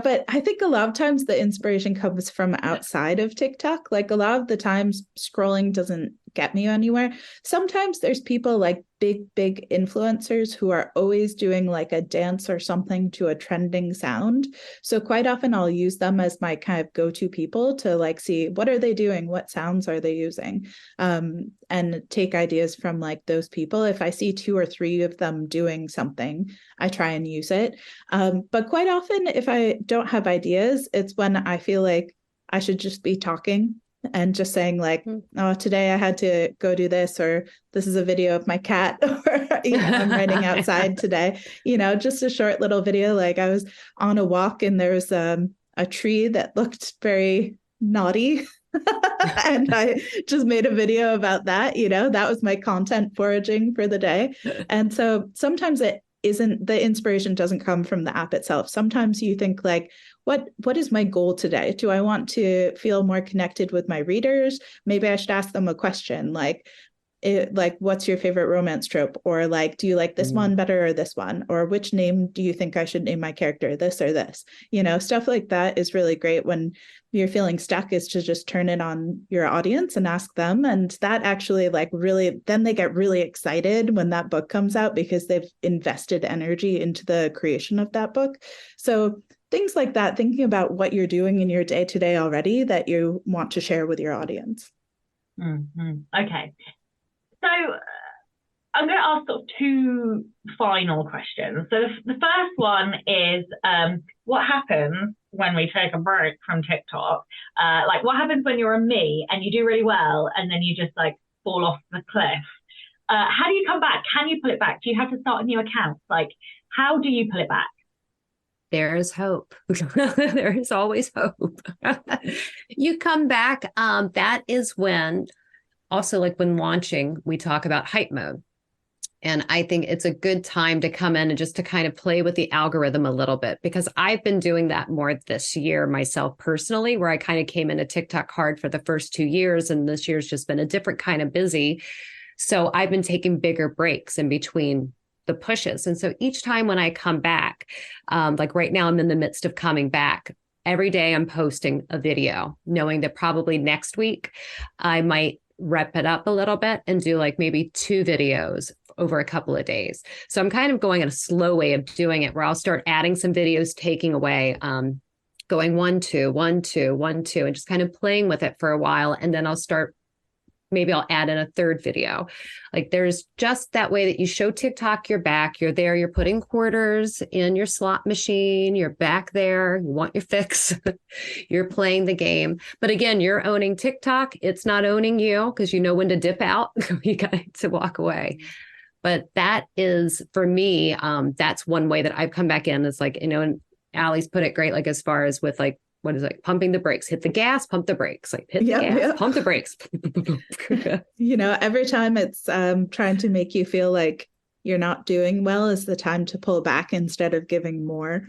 But I think a lot of times the inspiration comes from outside of TikTok. Like a lot of the times scrolling doesn't get me anywhere. Sometimes there's people like big influencers who are always doing like a dance or something to a trending sound. So quite often I'll use them as my kind of go-to people to like see what are they doing, what sounds are they using, and take ideas from like those people. If I see 2 or 3 of them doing something, I try and use it. But quite often if I don't have ideas, it's when I feel like I should just be talking and just saying like, oh, today I had to go do this, or this is a video of my cat, or I'm running outside today, just a short little video. Like I was on a walk and there was a tree that looked very naughty. And I just made a video about that. That was my content foraging for the day. And so sometimes the inspiration doesn't come from the app itself. Sometimes you think like, what is my goal today? Do I want to feel more connected with my readers? Maybe I should ask them a question like, what's your favorite romance trope? Or like, do you like this one better or this one? Or which name do you think I should name my character, this or this? Stuff like that is really great when you're feeling stuck, is to just turn it on your audience and ask them. And that actually like really, then they get really excited when that book comes out, because they've invested energy into the creation of that book. So things like that, thinking about what you're doing in your day-to-day already that you want to share with your audience. Okay. So I'm going to ask sort of 2 final questions. So the first one is, what happens when we take a break from TikTok? Like, what happens when you're a me and you do really well and then you just like fall off the cliff? How do you come back? Can you pull it back? Do you have to start a new account? Like, how do you pull it back? There is hope. There is always hope. You come back. That is when, also like when launching, we talk about hype mode. And I think it's a good time to come in and just to kind of play with the algorithm a little bit, because I've been doing that more this year myself personally, where I kind of came into TikTok hard for the first 2 years. And this year's just been a different kind of busy. So I've been taking bigger breaks in between the pushes. And so each time when I come back, like right now, I'm in the midst of coming back. Every day I'm posting a video, knowing that probably next week I might rep it up a little bit and do like maybe 2 videos over a couple of days. So I'm kind of going in a slow way of doing it, where I'll start adding some videos, taking away, going 1, 2, 1, 2, 1, 2, and just kind of playing with it for a while. And then maybe I'll add in a 3rd video. Like there's just that way that you show TikTok you're back, you're there, you're putting quarters in your slot machine, you're back there, you want your fix, you're playing the game. But again, you're owning TikTok. It's not owning you, because you know when to dip out, you got to walk away. But that is, for me, that's one way that I've come back in. It's like, and Allie's put it great, like as far as with like, what is it? Pumping the brakes, hit the gas, pump the brakes, like hit the gas, pump the brakes. Every time it's trying to make you feel like you're not doing well is the time to pull back instead of giving more,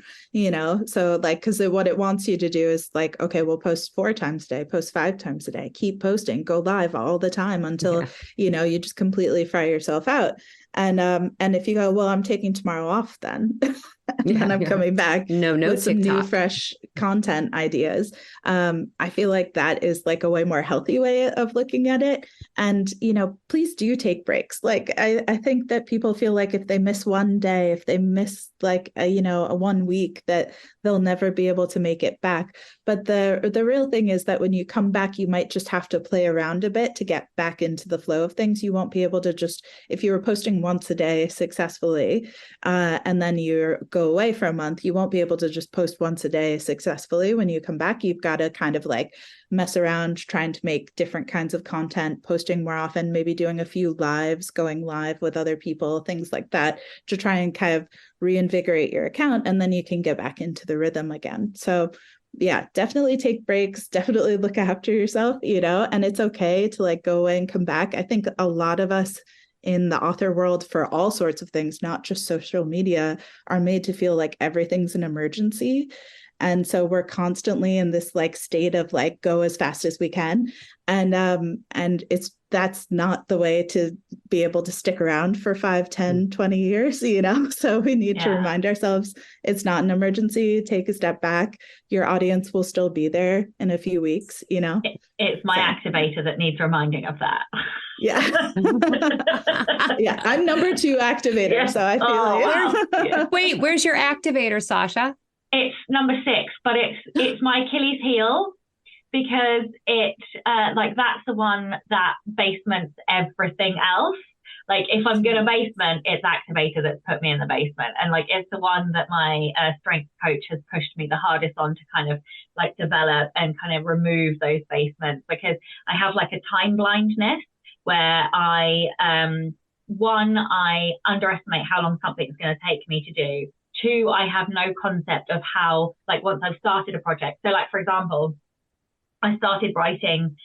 so like, because what it wants you to do is like, okay, we'll post 4 times a day, post 5 times a day, keep posting, go live all the time until, you just completely fry yourself out. And if you go, well, I'm taking tomorrow off then, and I'm coming back with some new, fresh content ideas. I feel like that is like a way more healthy way of looking at it. And, please do take breaks. Like, I think that people feel like if they miss one day, if they miss like, a 1 week, that they'll never be able to make it back. But the real thing is that when you come back, you might just have to play around a bit to get back into the flow of things. You won't be able to just, if you were posting once a day successfully, and then you go away for a month, you won't be able to just post once a day successfully. When you come back, you've got to kind of like mess around, trying to make different kinds of content, posting more often, maybe doing a few lives, going live with other people, things like that, to try and kind of reinvigorate your account. And then you can get back into the rhythm again. So yeah, definitely take breaks, definitely look after yourself, and it's okay to like go away and come back. I think a lot of us in the author world, for all sorts of things, not just social media, are made to feel like everything's an emergency. And so we're constantly in this like state of like, go as fast as we can. And that's not the way to be able to stick around for 5, 10, 20 years, so we need to remind ourselves it's not an emergency. Take a step back. Your audience will still be there in a few weeks, It's my activator that needs reminding of that. Yeah. Yeah, I'm number 2 activator, so I feel wow. Wait, where's your activator, Sasha? It's number 6, but it's my Achilles heel, because it like that's the one that basements everything else. Like if I'm gonna basement, it's activator that's put me in the basement, and like it's the one that my strength coach has pushed me the hardest on to kind of like develop and kind of remove those basements, because I have like a time blindness where I underestimate how long something's going to take me to do. 2, I have no concept of how, like once I've started a project. So like, for example, I started writing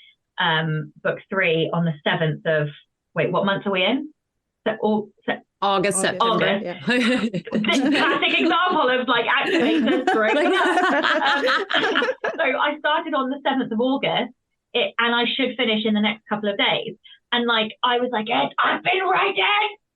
book 3 on the 7th of, what month are we in? August, September. Yeah. Classic example of like activators growing up. So I started on the 7th of August, and I should finish in the next couple of days. And like, I was like, I've been writing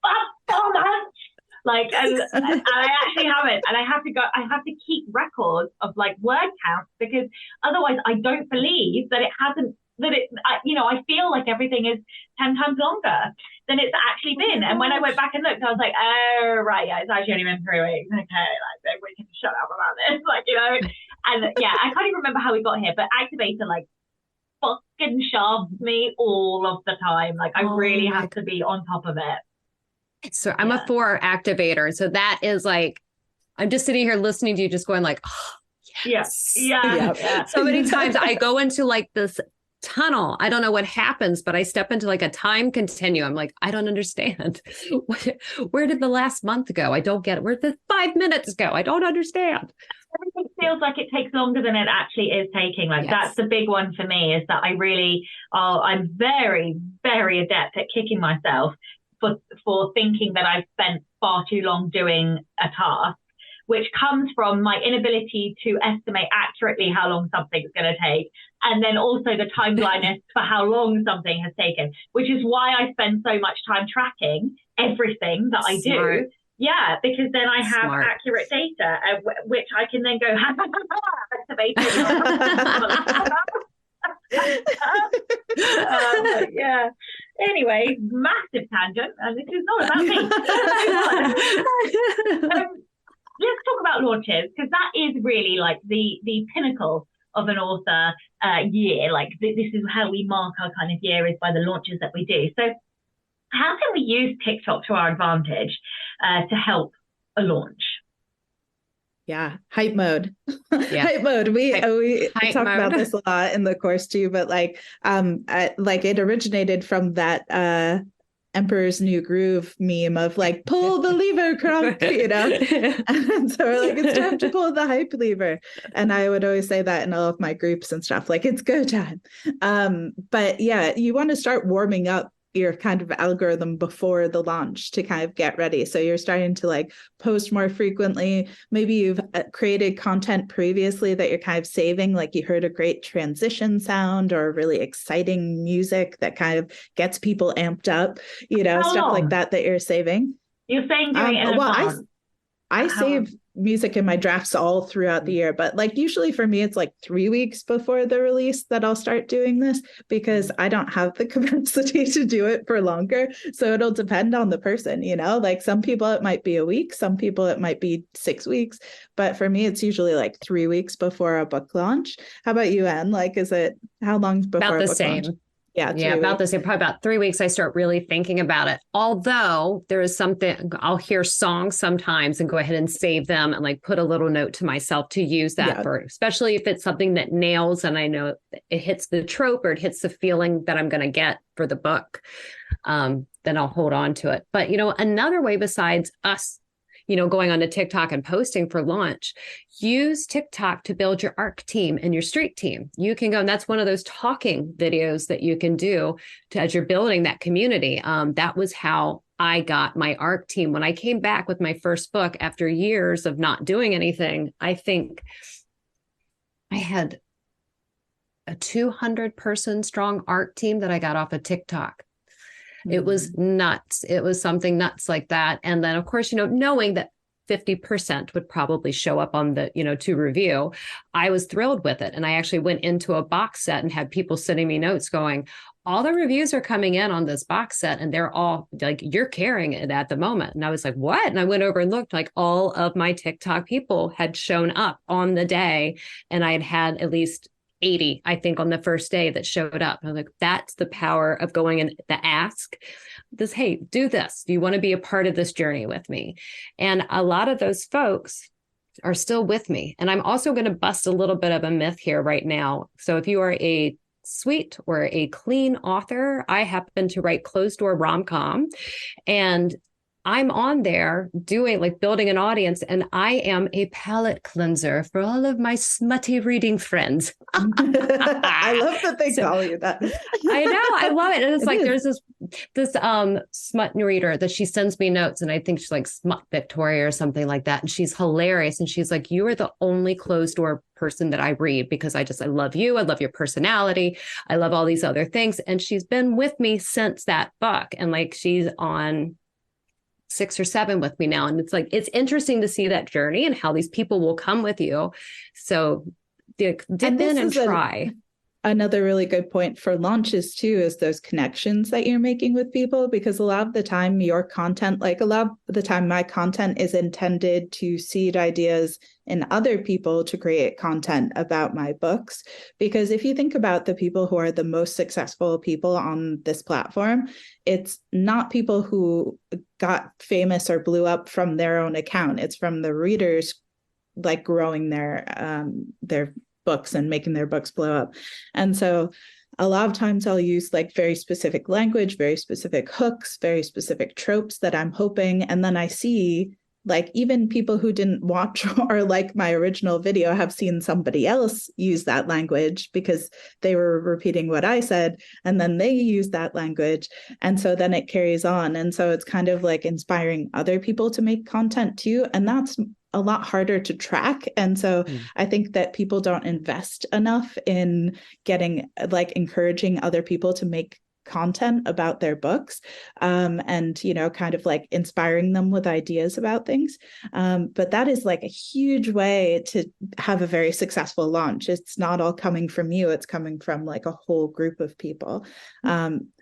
for 4 months. Like, and I actually haven't. And I have to keep records of like word counts, because otherwise I don't believe that I feel like everything is 10 times longer than it's actually been. And when I went back and looked, I was like, oh, right, yeah, it's actually only been 3 weeks. Okay, like we can shut up about this. Like, and yeah, I can't even remember how we got here, but activator like fucking shoves me all of the time. Like I really have to be on top of it. So I'm a 4 activator. So that is like, I'm just sitting here listening to you just going like, oh, yes. Yeah. So many times I go into like this tunnel. I don't know what happens, but I step into like a time continuum. Like, I don't understand. Where did the last month go? I don't get it. Where did the 5 minutes go? I don't understand. Everything feels like it takes longer than it actually is taking. Like that's the big one for me, is that I'm very, very adept at kicking myself for thinking that I've spent far too long doing a task, which comes from my inability to estimate accurately how long something's going to take, and then also the time blindness for how long something has taken, which is why I spend so much time tracking everything that I do, Yeah, because then I have Smart. accurate data, which I can then go, activated. Yeah. Anyway, massive tangent, and this is not about me. Let's talk about launches, because that is really like the pinnacle of an author year. Like this is how we mark our kind of year, is by the launches that we do. So how can we use TikTok to our advantage to help a launch? Yeah, hype mode. Yeah. Hype mode. We talk mode. about this a lot in the course too, but like it originated from that Emperor's New Groove meme of like, pull the lever, Kronk, you know? And so we're like, it's time to pull the hype lever. And I would always say that in all of my groups and stuff, like, it's go time. But yeah, you want to start warming up your kind of algorithm before the launch to kind of get ready. So you're starting to like post more frequently. Maybe you've created content previously that you're kind of saving, like you heard a great transition sound or really exciting music that kind of gets people amped up, you know, stuff like that you're saving. You're saying doing it in advance. I save music in my drafts all throughout the year, but like usually for me, it's like 3 weeks before the release that I'll start doing this, because I don't have the capacity to do it for longer. So it'll depend on the person, you know, like some people it might be a week, some people it might be 6 weeks, but for me, it's usually like 3 weeks before a book launch. How about you, Anne? Like, is it how long before about the a book same launch? Yeah, about the same. Probably about 3 weeks, I start really thinking about it. Although there is something, I'll hear songs sometimes and go ahead and save them and like put a little note to myself to use that for, especially if it's something that nails and I know it hits the trope or it hits the feeling that I'm going to get for the book. Then I'll hold on to it. But, you know, another way besides us, you know, going on to TikTok and posting for launch, use TikTok to build your ARC team and your street team. You can go, and that's one of those talking videos that you can do as you're building that community. That was how I got my ARC team. When I came back with my first book after years of not doing anything, I think I had a 200-person strong ARC team that I got off of TikTok. It was nuts. It was something nuts like that. And then, of course, you know, knowing that 50% would probably show up on the, you know, to review, I was thrilled with it. And I actually went into a box set and had people sending me notes going, all the reviews are coming in on this box set and they're all like, you're carrying it at the moment. And I was like, what? And I went over and looked, like all of my TikTok people had shown up on the day. And I had at least 80, I think, on the first day that showed up. And I'm like, that's the power of going in the ask. This, hey, do this. Do you want to be a part of this journey with me? And a lot of those folks are still with me. And I'm also going to bust a little bit of a myth here right now. So if you are a sweet or a clean author, I happen to write closed door rom-com, and I'm on there doing like building an audience, and I am a palate cleanser for all of my smutty reading friends. I love that they call you that. I know. I love it. And it's like, there's this smut reader that she sends me notes, and I think she's like Smut Victoria or something like that. And she's hilarious. And she's like, you are the only closed door person that I read, because I love you. I love your personality. I love all these other things. And she's been with me since that book. And like, she's on 6 or 7 with me now. And it's like, it's interesting to see that journey and how these people will come with you. So dip in and try. Another really good point for launches too is those connections that you're making with people, because a lot of the time your content, like a lot of the time my content is intended to seed ideas in other people to create content about my books. Because if you think about the people who are the most successful people on this platform, it's not people who got famous or blew up from their own account. It's from the readers like growing their books and making their books blow up. And so a lot of times I'll use like very specific language, very specific hooks, very specific tropes that I'm hoping. And then I see like even people who didn't watch or like my original video have seen somebody else use that language because they were repeating what I said, and then they use that language. And so then it carries on. And so it's kind of like inspiring other people to make content too. And that's a lot harder to track. And so I think that people don't invest enough in getting like encouraging other people to make content about their books, and, you know, kind of like inspiring them with ideas about things. But that is like a huge way to have a very successful launch. It's not all coming from you, it's coming from like a whole group of people.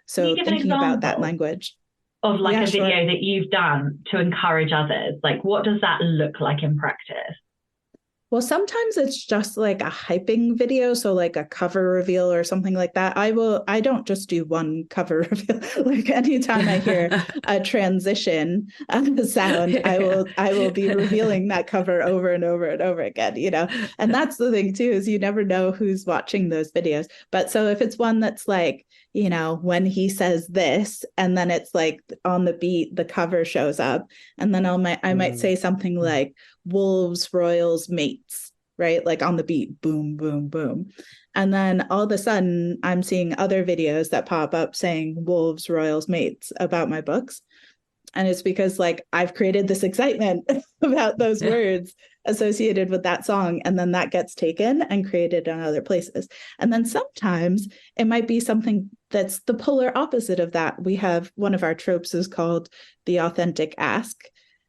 So thinking about that language. Of like a video that you've done to encourage others, like what does that look like in practice? Well, sometimes it's just like a hyping video. So like a cover reveal or something like that. I don't just do one cover reveal. Like anytime I hear a transition sound, I will be revealing that cover over and over and over again, you know? And that's the thing too, is you never know who's watching those videos. But so if it's one that's like, you know, when he says this, and then it's like on the beat, the cover shows up, and then I might say something like wolves, royals, mates, right? Like on the beat, boom, boom, boom. And then all of a sudden I'm seeing other videos that pop up saying wolves, royals, mates about my books. And it's because like I've created this excitement about those words associated with that song. And then that gets taken and created in other places. And then sometimes it might be something that's the polar opposite of that. We have one of our tropes is called the authentic ask.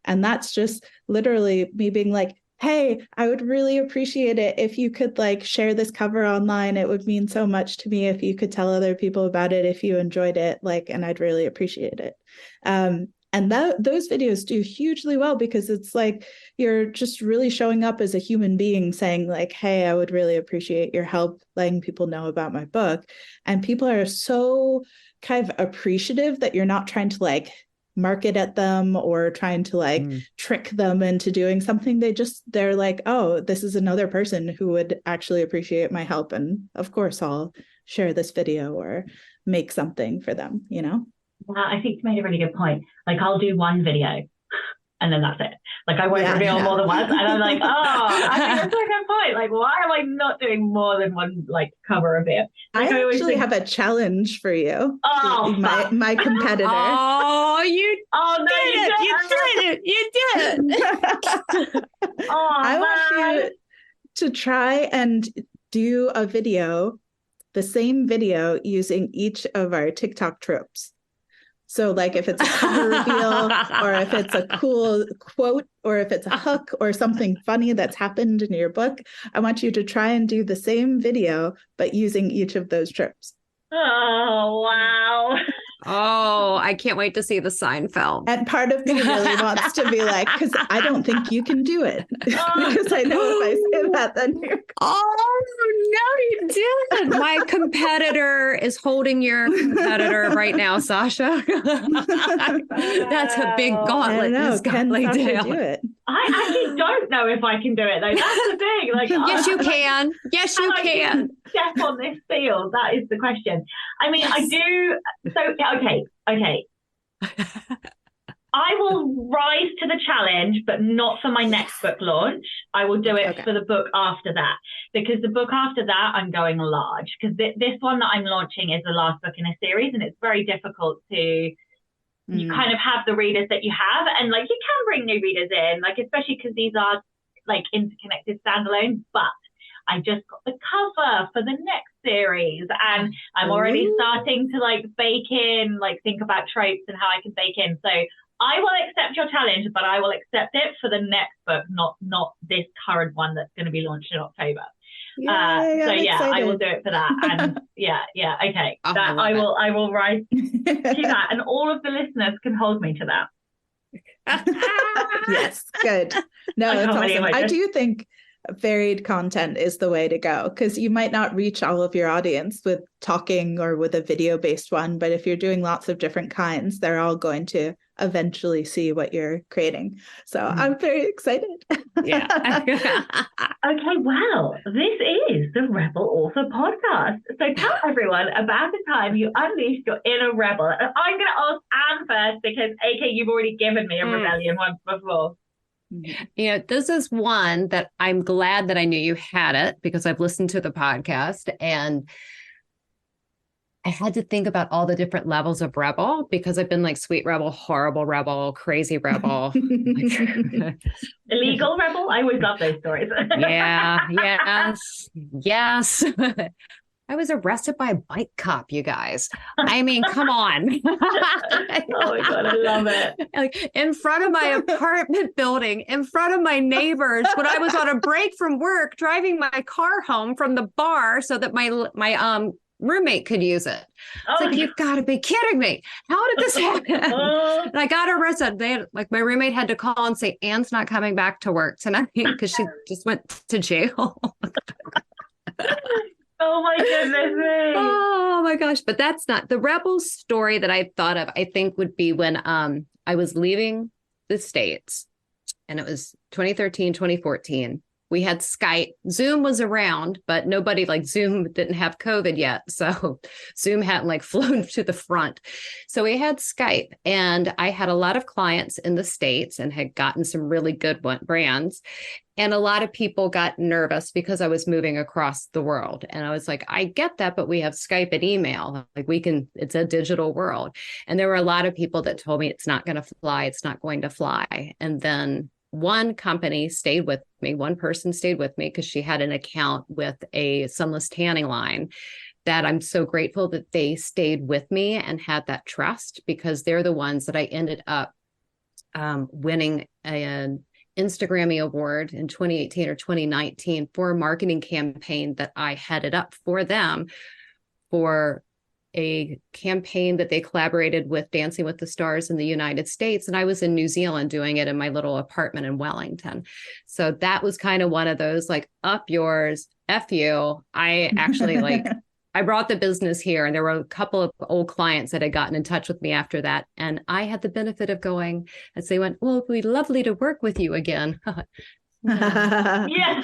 And that's just literally me being like, hey, I would really appreciate it if you could like share this cover online. It would mean so much to me if you could tell other people about it, if you enjoyed it, like, and I'd really appreciate it. And those videos do hugely well because it's like you're just really showing up as a human being saying like, hey, I would really appreciate your help letting people know about my book. And people are so kind of appreciative that you're not trying to like market at them or trying to like trick them into doing something. They're like, oh, this is another person who would actually appreciate my help. And of course, I'll share this video or make something for them, you know? Well, I think you made a really good point. Like I'll do one video and then that's it. Like I won't reveal more than once. And I'm like, oh, I think that's a good point. Like, why am I not doing more than one like cover reveal? Like, I actually have a challenge for you. Oh, my competitor. Oh, no, you did it. I want you to try and do a video, the same video using each of our TikTok tropes. So like if it's a cover reveal or if it's a cool quote or if it's a hook or something funny that's happened in your book, I want you to try and do the same video, but using each of those tropes. Oh, wow. Oh, I can't wait to see the Seinfeld. And part of me really wants to be like, because I don't think you can do it. Because I know if I say that, then you're... Oh, no, you didn't. My competitor is holding your competitor right now, Sasha. That's a big gauntlet. Can Sasha do it? I actually don't know if I can do it, though. That's the thing. Like, yes, you can. Yes, you can. Step on this field. That is the question. I mean, yes. I do. So, okay. I will rise to the challenge, but not for my next book launch. I will do it for the book after that, because the book after that, I'm going large. Because this one that I'm launching is the last book in a series, and it's very difficult to... You kind of have the readers that you have, and like you can bring new readers in, like especially because these are like interconnected standalone. But I just got the cover for the next series, and I'm already starting to like bake in, like think about tropes and how I can bake in. So I will accept your challenge, but I will accept it for the next book, not this current one that's going to be launched in October. I will do it for that. And okay. I will write to that, and all of the listeners can hold me to that. Yes, good. No, that's awesome. I do think varied content is the way to go, because you might not reach all of your audience with talking or with a video-based one, but if you're doing lots of different kinds, they're all going to eventually see what you're creating. So I'm very excited. Yeah. Okay, well, this is the Rebel Author Podcast. So tell everyone about the time you unleashed your inner rebel. And I'm going to ask Anne first, because AK, you've already given me a rebellion once before. You know, this is one that I'm glad that I knew you had it, because I've listened to the podcast and I had to think about all the different levels of rebel, because I've been like sweet rebel, horrible rebel, crazy rebel. Illegal rebel? I always love those stories. Yes. I I was arrested by a bike cop, you guys. I mean, come on. Oh my God, I love it. Like in front of my apartment building, in front of my neighbors, when I was on a break from work, driving my car home from the bar so that my roommate could use it. It's like, you've got to be kidding me. How did this happen? And I got arrested. My roommate had to call and say, Anne's not coming back to work tonight because she just went to jail. Oh my goodness me. Oh my gosh. But that's not the rebel story that I thought of. I think would be when I was leaving the States, and it was 2013, 2014. We had Skype. Zoom was around, but nobody, like, Zoom didn't have COVID yet. So Zoom hadn't like flown to the front. So we had Skype, and I had a lot of clients in the States and had gotten some really good brands. And a lot of people got nervous because I was moving across the world. And I was like, I get that, but we have Skype and email. Like, it's a digital world. And there were a lot of people that told me it's not going to fly. It's not going to fly. And then one company stayed with me. One person stayed with me because she had an account with a sunless tanning line that I'm so grateful that they stayed with me and had that trust, because they're the ones that I ended up winning an Instagrammy award in 2018 or 2019 for a marketing campaign that I headed up for them, for a campaign that they collaborated with Dancing with the Stars in the United States. And I was in New Zealand doing it in my little apartment in Wellington. So that was kind of one of those, like, up yours, F you. I actually I brought the business here, and there were a couple of old clients that had gotten in touch with me after that. And I had the benefit of going, as they went, well, it'd be lovely to work with you again. Yeah.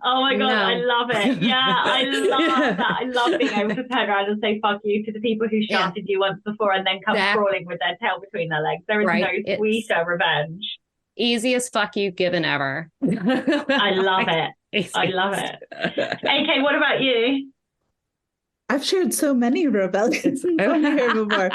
Oh my God, no. I love it. Yeah, I love that. I love being able to turn around and say fuck you to the people who shouted you once before and then come crawling with their tail between their legs. There is no sweeter revenge. Easiest fuck you given ever. I love it. I love it. AK, what about you? I've shared so many rebellions on here before.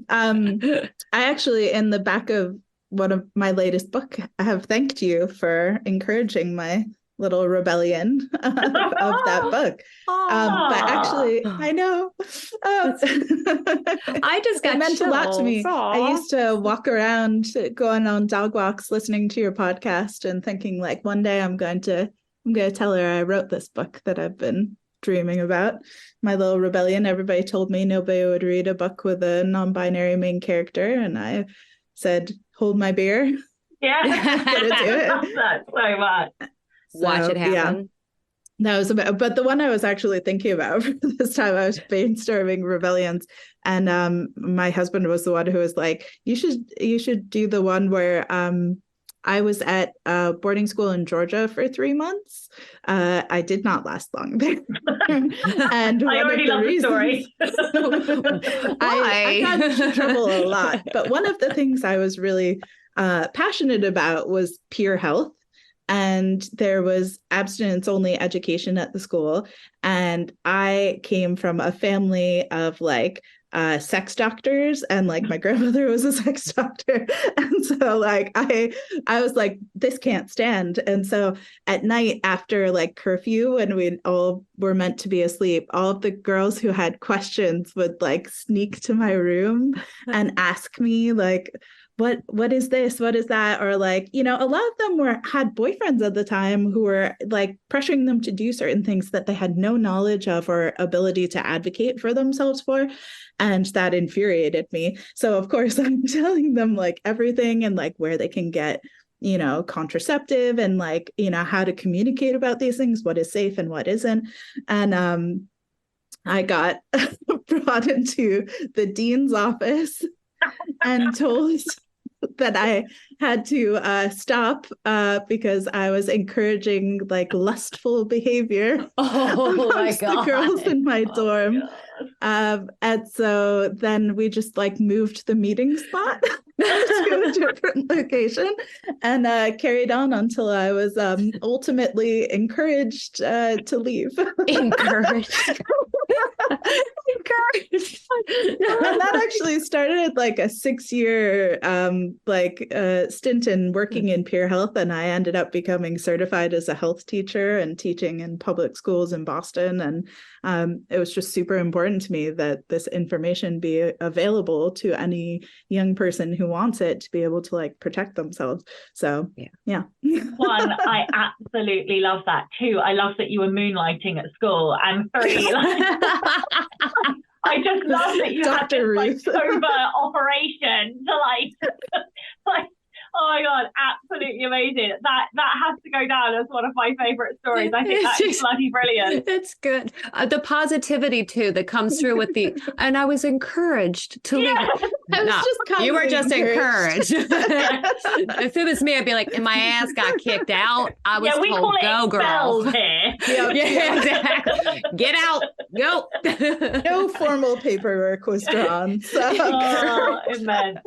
I actually, in the back of one of my latest book, I have thanked you for encouraging my little rebellion of that book. But actually, I know. I just got it meant chills. A lot to me. Aww. I used to walk around, going on dog walks, listening to your podcast and thinking, like, one day I'm going to tell her I wrote this book that I've been dreaming about. My little rebellion. Everybody told me nobody would read a book with a non-binary main character, and I said, hold my beer. Yeah. Gonna do it. I love that so much. Watch it happen. Yeah. That was but the one I was actually thinking about for this time, I was brainstorming rebellions, and my husband was the one who was like, you should do the one where I was at boarding school in Georgia for 3 months. I did not last long there. And I already love the story. I got into trouble a lot. But one of the things I was really passionate about was peer health. And there was abstinence-only education at the school. And I came from a family of like sex doctors, and like my grandmother was a sex doctor. And so like I was like, this can't stand. And so at night after like curfew, when we all were meant to be asleep, all of the girls who had questions would like sneak to my room and ask me like, what is this? What is that? Or like, you know, a lot of them had boyfriends at the time who were like pressuring them to do certain things that they had no knowledge of or ability to advocate for themselves for. And that infuriated me. So of course I'm telling them like everything and like where they can get, you know, contraceptive and like, you know, how to communicate about these things, what is safe and what isn't. And I got brought into the dean's office and told that I had to stop because I was encouraging like lustful behavior amongst the girls in my dorm. And so then we just like moved the meeting spot to a different location and carried on until I was ultimately encouraged to leave. Encouraged. encouraged. And that actually started like a 6-year stint in working in peer health, and I ended up becoming certified as a health teacher and teaching in public schools in Boston. And it was just super important to me that this information be available to any young person who wants it to be able to like protect themselves. So yeah. One, I absolutely love that too. I love that you were moonlighting at school. And 3, I just love that you had this covert operation to like oh my God, absolutely amazing. That has to go down as one of my favorite stories. I think that's bloody brilliant. It's good. The positivity too that comes through with and I was encouraged to leave. You were just encouraged. If it was me, I'd be like, and my ass got kicked out. I was told, go girl. Yeah, exactly. Get out. Go. No formal paperwork was drawn. So. Immense.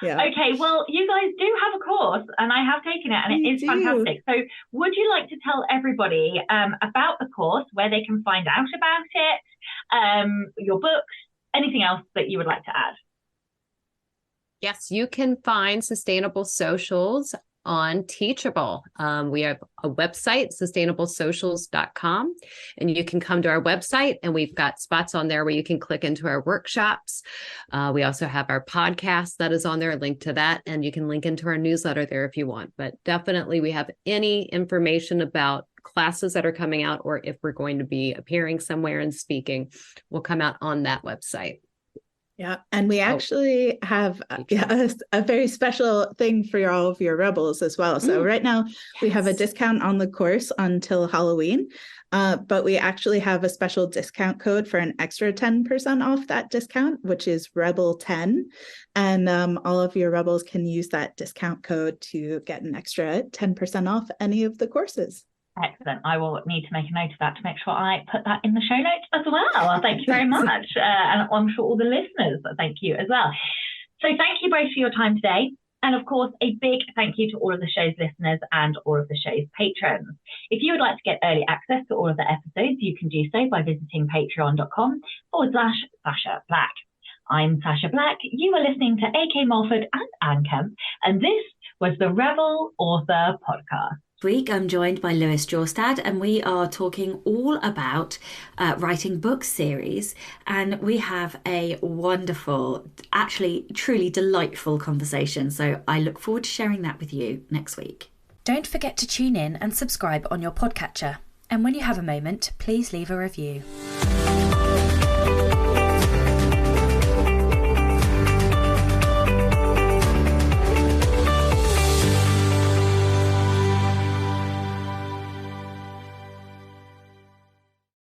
Yeah. Okay, well, you guys do have a course, and I have taken it, and it is fantastic. So would you like to tell everybody about the course, where they can find out about it, your books, anything else that you would like to add? Yes, you can find Sustainable Socials on Teachable. We have a website, sustainablesocials.com, and you can come to our website, and we've got spots on there where you can click into our workshops. We also have our podcast that is on there, a link to that, and you can link into our newsletter there if you want. But definitely we have any information about classes that are coming out, or if we're going to be appearing somewhere and speaking, will come out on that website. Yeah, and we actually have a very special thing for all of your rebels as well. So right now we have a discount on the course until Halloween, but we actually have a special discount code for an extra 10% off that discount, which is Rebel10. And all of your rebels can use that discount code to get an extra 10% off any of the courses. Excellent. I will need to make a note of that to make sure I put that in the show notes as well. Thank you very much. And I'm sure all the listeners thank you as well. So thank you both for your time today. And of course, a big thank you to all of the show's listeners and all of the show's patrons. If you would like to get early access to all of the episodes, you can do so by visiting patreon.com/Sasha Black. I'm Sasha Black. You are listening to AK Mulford and Anne Kemp, and this was the Rebel Author Podcast. This week I'm joined by Lewis Jorstad, and we are talking all about writing book series, and we have a wonderful, actually truly delightful conversation, so I look forward to sharing that with you next week. Don't forget to tune in and subscribe on your podcatcher, and when you have a moment, please leave a review.